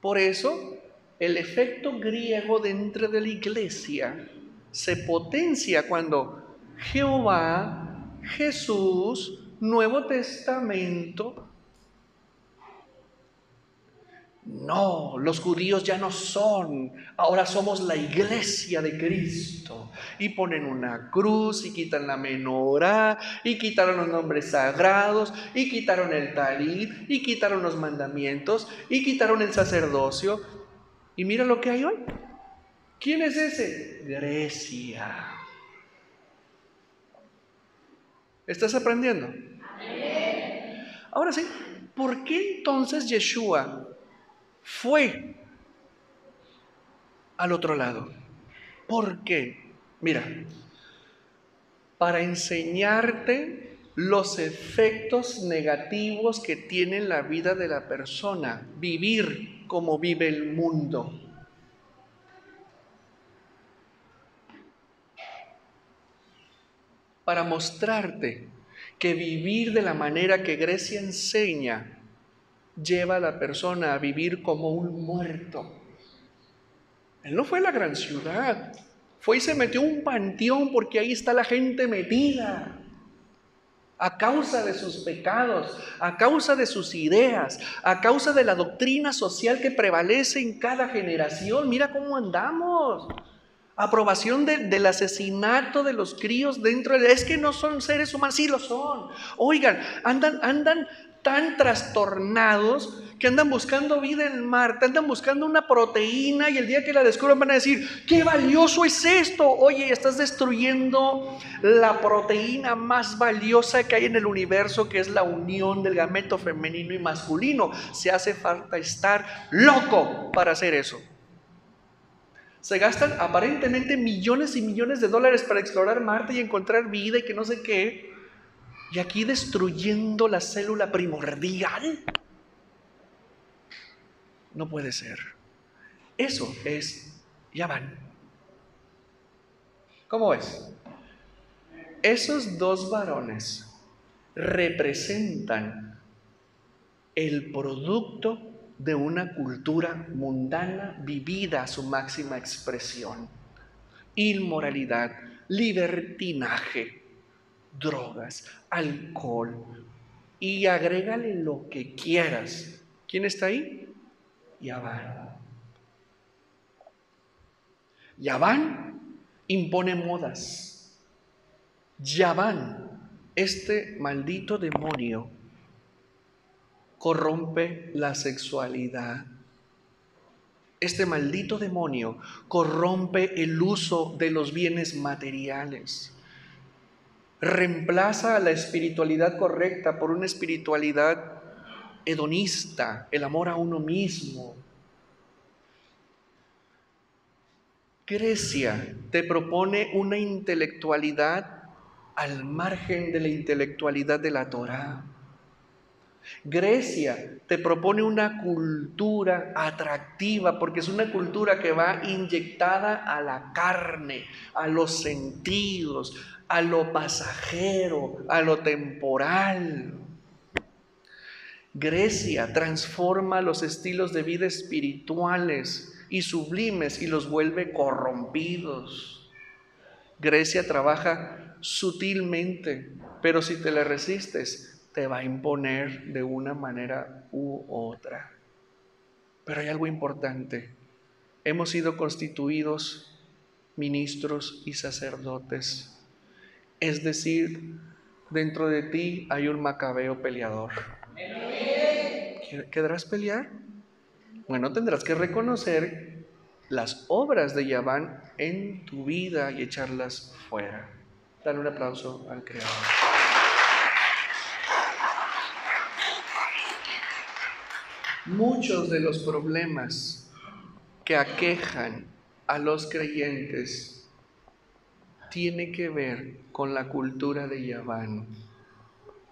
Por eso, el efecto griego dentro de la iglesia se potencia cuando Jehová, Jesús, Nuevo Testamento. No, los judíos ya no son, ahora somos la iglesia de Cristo. Y ponen una cruz y quitan la menorá y quitaron los nombres sagrados y quitaron el talit y quitaron los mandamientos y quitaron el sacerdocio. Y mira lo que hay hoy. ¿Quién es ese? Grecia. ¿Estás aprendiendo? Ahora sí, ¿por qué entonces Yeshua fue al otro lado? ¿Por qué? Mira, para enseñarte los efectos negativos que tiene en la vida de la persona, vivir como vive el mundo. Para mostrarte que vivir de la manera que Grecia enseña lleva a la persona a vivir como un muerto. Él no fue a la gran ciudad, fue y se metió a un panteón porque ahí está la gente metida. A causa de sus pecados, a causa de sus ideas, a causa de la doctrina social que prevalece en cada generación. Mira cómo andamos. Aprobación del asesinato de los críos dentro de... Es que no son seres humanos, sí lo son. Oigan, andan tan trastornados que andan buscando vida en Marte, andan buscando una proteína y el día que la descubran van a decir, ¡qué valioso es esto! Oye, estás destruyendo la proteína más valiosa que hay en el universo, que es la unión del gameto femenino y masculino. Se hace falta estar loco para hacer eso. Se gastan aparentemente millones y millones de dólares para explorar Marte y encontrar vida y que no sé qué. Y aquí destruyendo la célula primordial. No puede ser. Eso es Yaván. ¿Cómo ves? Esos dos varones representan el producto de una cultura mundana vivida a su máxima expresión. Inmoralidad, libertinaje, drogas, alcohol, y agrégale lo que quieras. ¿Quién está ahí? Yaván. Yaván impone modas. Yaván, este maldito demonio, corrompe la sexualidad. Este maldito demonio corrompe el uso de los bienes materiales. Reemplaza la espiritualidad correcta por una espiritualidad hedonista, el amor a uno mismo. Grecia te propone una intelectualidad al margen de la intelectualidad de la Torá. Grecia te propone una cultura atractiva porque es una cultura que va inyectada a la carne, a los sentidos, a lo pasajero, a lo temporal. Grecia transforma los estilos de vida espirituales y sublimes y los vuelve corrompidos. Grecia trabaja sutilmente, pero si te le resistes, te va a imponer de una manera u otra. Pero hay algo importante. Hemos sido constituidos ministros y sacerdotes. Es decir, dentro de ti hay un macabeo peleador. ¿Querrás pelear? Bueno, tendrás que reconocer las obras de Yaván en tu vida y echarlas fuera. Dale un aplauso al Creador. Muchos de los problemas que aquejan a los creyentes tienen que ver con la cultura de Yaván,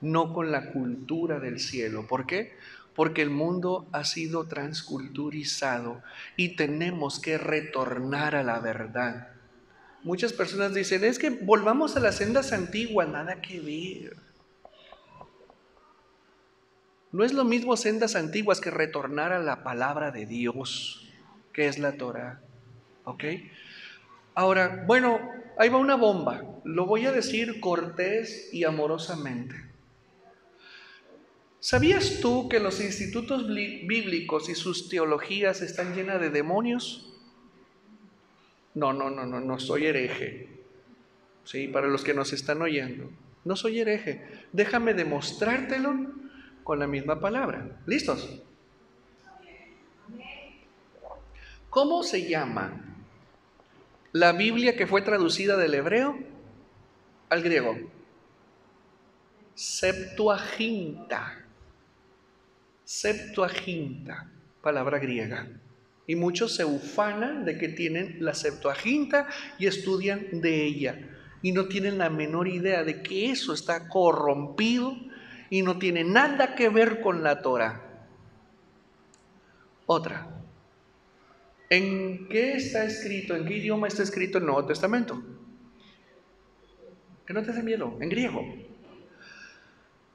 no con la cultura del cielo. ¿Por qué? Porque el mundo ha sido transculturizado y tenemos que retornar a la verdad. Muchas personas dicen, es que volvamos a las sendas antiguas, nada que ver. No es lo mismo sendas antiguas que retornar a la palabra de Dios, que es la Torá. ¿Ok? Ahora, bueno, ahí va una bomba. Lo voy a decir cortés y amorosamente. ¿Sabías tú que los institutos bíblicos y sus teologías están llenas de demonios? No soy hereje. Sí, para los que nos están oyendo, no soy hereje. Déjame demostrártelo con la misma palabra. ¿Listos? ¿Cómo se llama la Biblia que fue traducida del hebreo al griego? Septuaginta. Septuaginta, palabra griega. Y muchos se ufanan de que tienen la Septuaginta y estudian de ella. Y no tienen la menor idea de que eso está corrompido y no tiene nada que ver con la Torah. Otra. ¿En qué está escrito? ¿En qué idioma está escrito el Nuevo Testamento? Que no te hace miedo, en griego.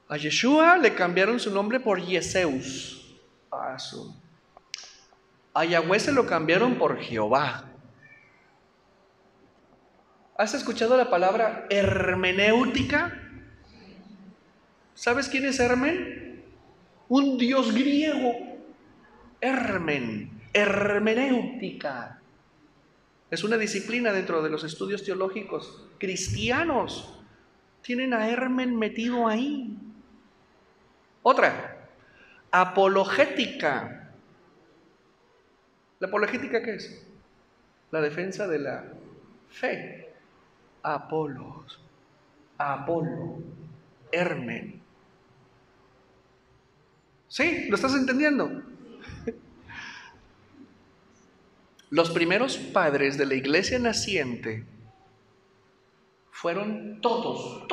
A Yeshua le cambiaron su nombre por Yeseus. A Yahweh se lo cambiaron por Jehová. ¿Has escuchado la palabra hermenéutica? ¿Sabes quién es Hermen? Un dios griego. Hermenéutica. Es una disciplina dentro de los estudios teológicos cristianos. Tienen a Hermen metido ahí. Otra, apologética. ¿La apologética qué es? La defensa de la fe. Apolo, Hermen. ¿Sí? ¿Lo estás entendiendo? Los primeros padres de la iglesia naciente fueron todos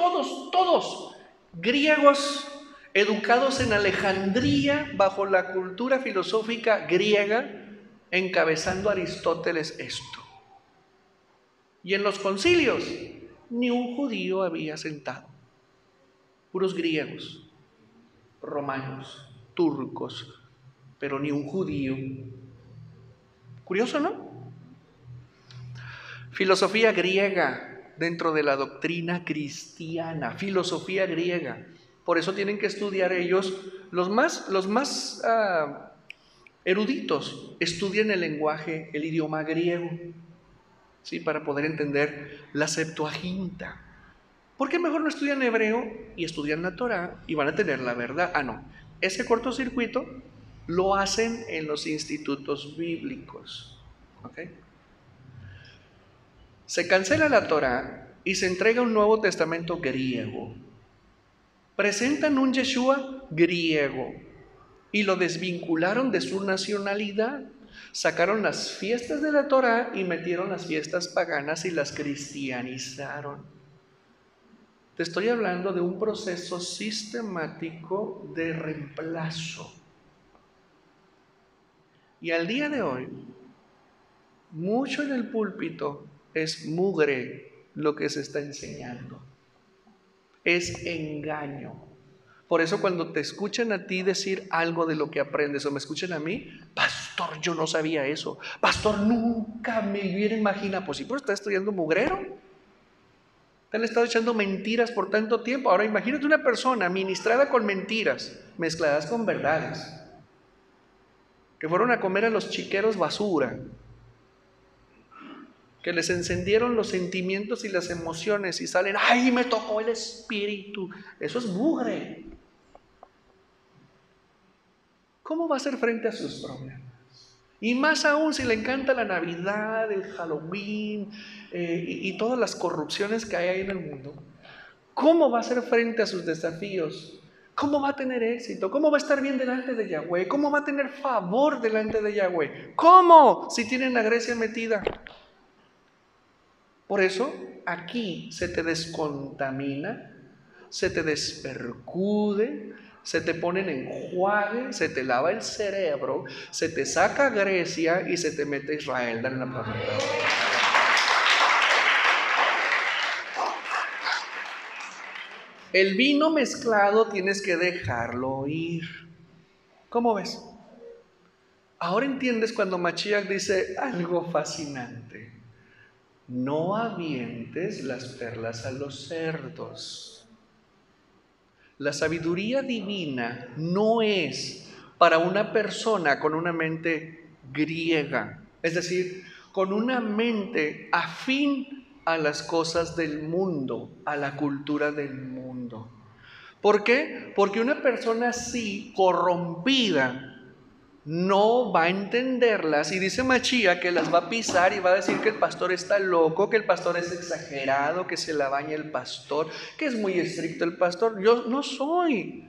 griegos, educados en Alejandría bajo la cultura filosófica griega, encabezando a Aristóteles esto. Y en los concilios, ni un judío había sentado. Puros griegos, romanos, turcos, pero ni un judío. Curioso, ¿no? Filosofía griega dentro de la doctrina cristiana, filosofía griega. Por eso tienen que estudiar ellos, los más eruditos, estudian el lenguaje, el idioma griego, ¿sí? Para poder entender la Septuaginta. ¿Por qué mejor no estudian hebreo y estudian la Torah y van a tener la verdad? No, ese cortocircuito lo hacen en los institutos bíblicos. ¿Okay? Se cancela la Torah y se entrega un Nuevo Testamento griego. Presentan un Yeshua griego y lo desvincularon de su nacionalidad. Sacaron las fiestas de la Torah y metieron las fiestas paganas y las cristianizaron. Te estoy hablando de un proceso sistemático de reemplazo. Y al día de hoy, mucho en el púlpito es mugre lo que se está enseñando. Es engaño. Por eso cuando te escuchan a ti decir algo de lo que aprendes o me escuchan a mí, pastor, yo no sabía eso. Pastor, nunca me hubiera imaginado. Pues sí, pero estás estudiando mugrero. Te han estado echando mentiras por tanto tiempo. Ahora imagínate una persona ministrada con mentiras, mezcladas con verdades, que fueron a comer a los chiqueros basura, que les encendieron los sentimientos y las emociones y salen, ¡ay, me tocó el espíritu! Eso es mugre. ¿Cómo va a hacer frente a sus problemas? Y más aún si le encanta la Navidad, el Halloween y todas las corrupciones que hay ahí en el mundo. ¿Cómo va a hacer frente a sus desafíos? ¿Cómo va a tener éxito? ¿Cómo va a estar bien delante de Yahweh? ¿Cómo va a tener favor delante de Yahweh? ¿Cómo? Si tienen la Grecia metida. Por eso aquí se te descontamina, se te despercude, se te pone en enjuague, se te lava el cerebro, se te saca Grecia y se te mete Israel. Dale un aplauso. El vino mezclado tienes que dejarlo ir. ¿Cómo ves? Ahora entiendes cuando Mashiach dice algo fascinante. no avientes las perlas a los cerdos. La sabiduría divina no es para una persona con una mente griega, es decir, con una mente afín a las cosas del mundo, a la cultura del mundo. ¿Por qué? Porque una persona así, corrompida, no va a entenderlas, y dice Machía que las va a pisar y va a decir que el pastor está loco, que el pastor es exagerado, que se la baña el pastor, que es muy estricto el pastor. Yo no soy.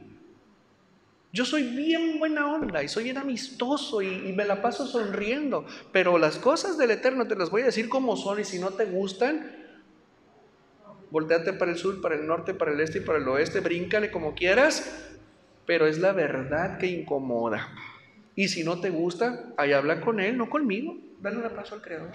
Yo soy bien buena onda y soy bien amistoso y me la paso sonriendo, pero las cosas del Eterno te las voy a decir como son, y si no te gustan, volteate para el sur, para el norte, para el este y para el oeste, bríncale como quieras, pero es la verdad que incomoda. Y si no te gusta, ahí habla con él, no conmigo. Dale un aplauso al Creador.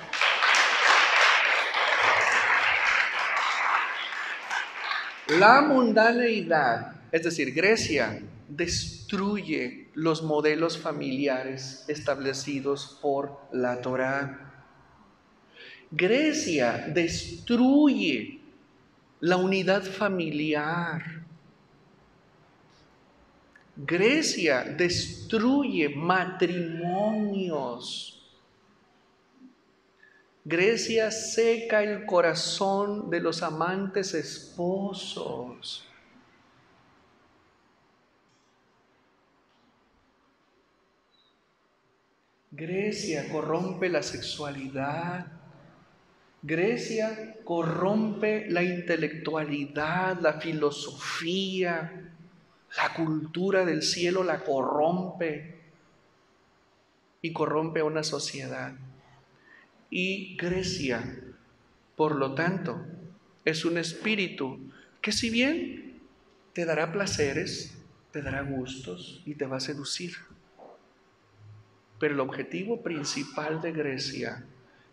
La mundaneidad, es decir, Grecia, destruye los modelos familiares establecidos por la Torá. Grecia destruye la unidad familiar. Grecia destruye matrimonios. Grecia seca el corazón de los amantes esposos. Grecia corrompe la sexualidad. Grecia corrompe la intelectualidad, la filosofía, la cultura del cielo la corrompe y corrompe a una sociedad. Y Grecia, por lo tanto, es un espíritu que, si bien te dará placeres, te dará gustos y te va a seducir, pero el objetivo principal de Grecia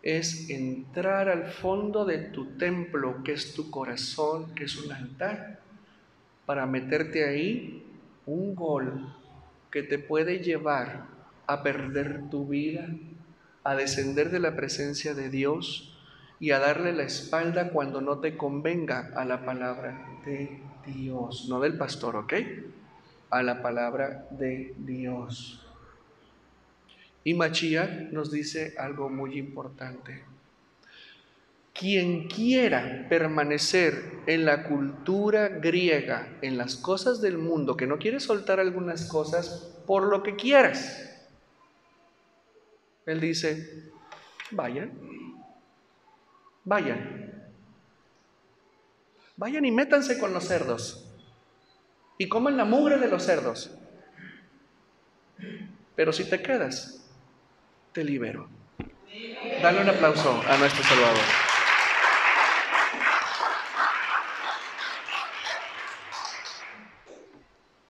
es entrar al fondo de tu templo, que es tu corazón, que es un altar, para meterte ahí un gol que te puede llevar a perder tu vida, a descender de la presencia de Dios y a darle la espalda cuando no te convenga a la palabra de Dios, no del pastor, ¿ok? A la palabra de Dios. Y Mashiach nos dice algo muy importante. Quien quiera permanecer en la cultura griega, en las cosas del mundo, que no quiere soltar algunas cosas por lo que quieras, él dice, vayan y métanse con los cerdos y coman la mugre de los cerdos. Pero si te quedas, te libero. Dale un aplauso a nuestro Salvador.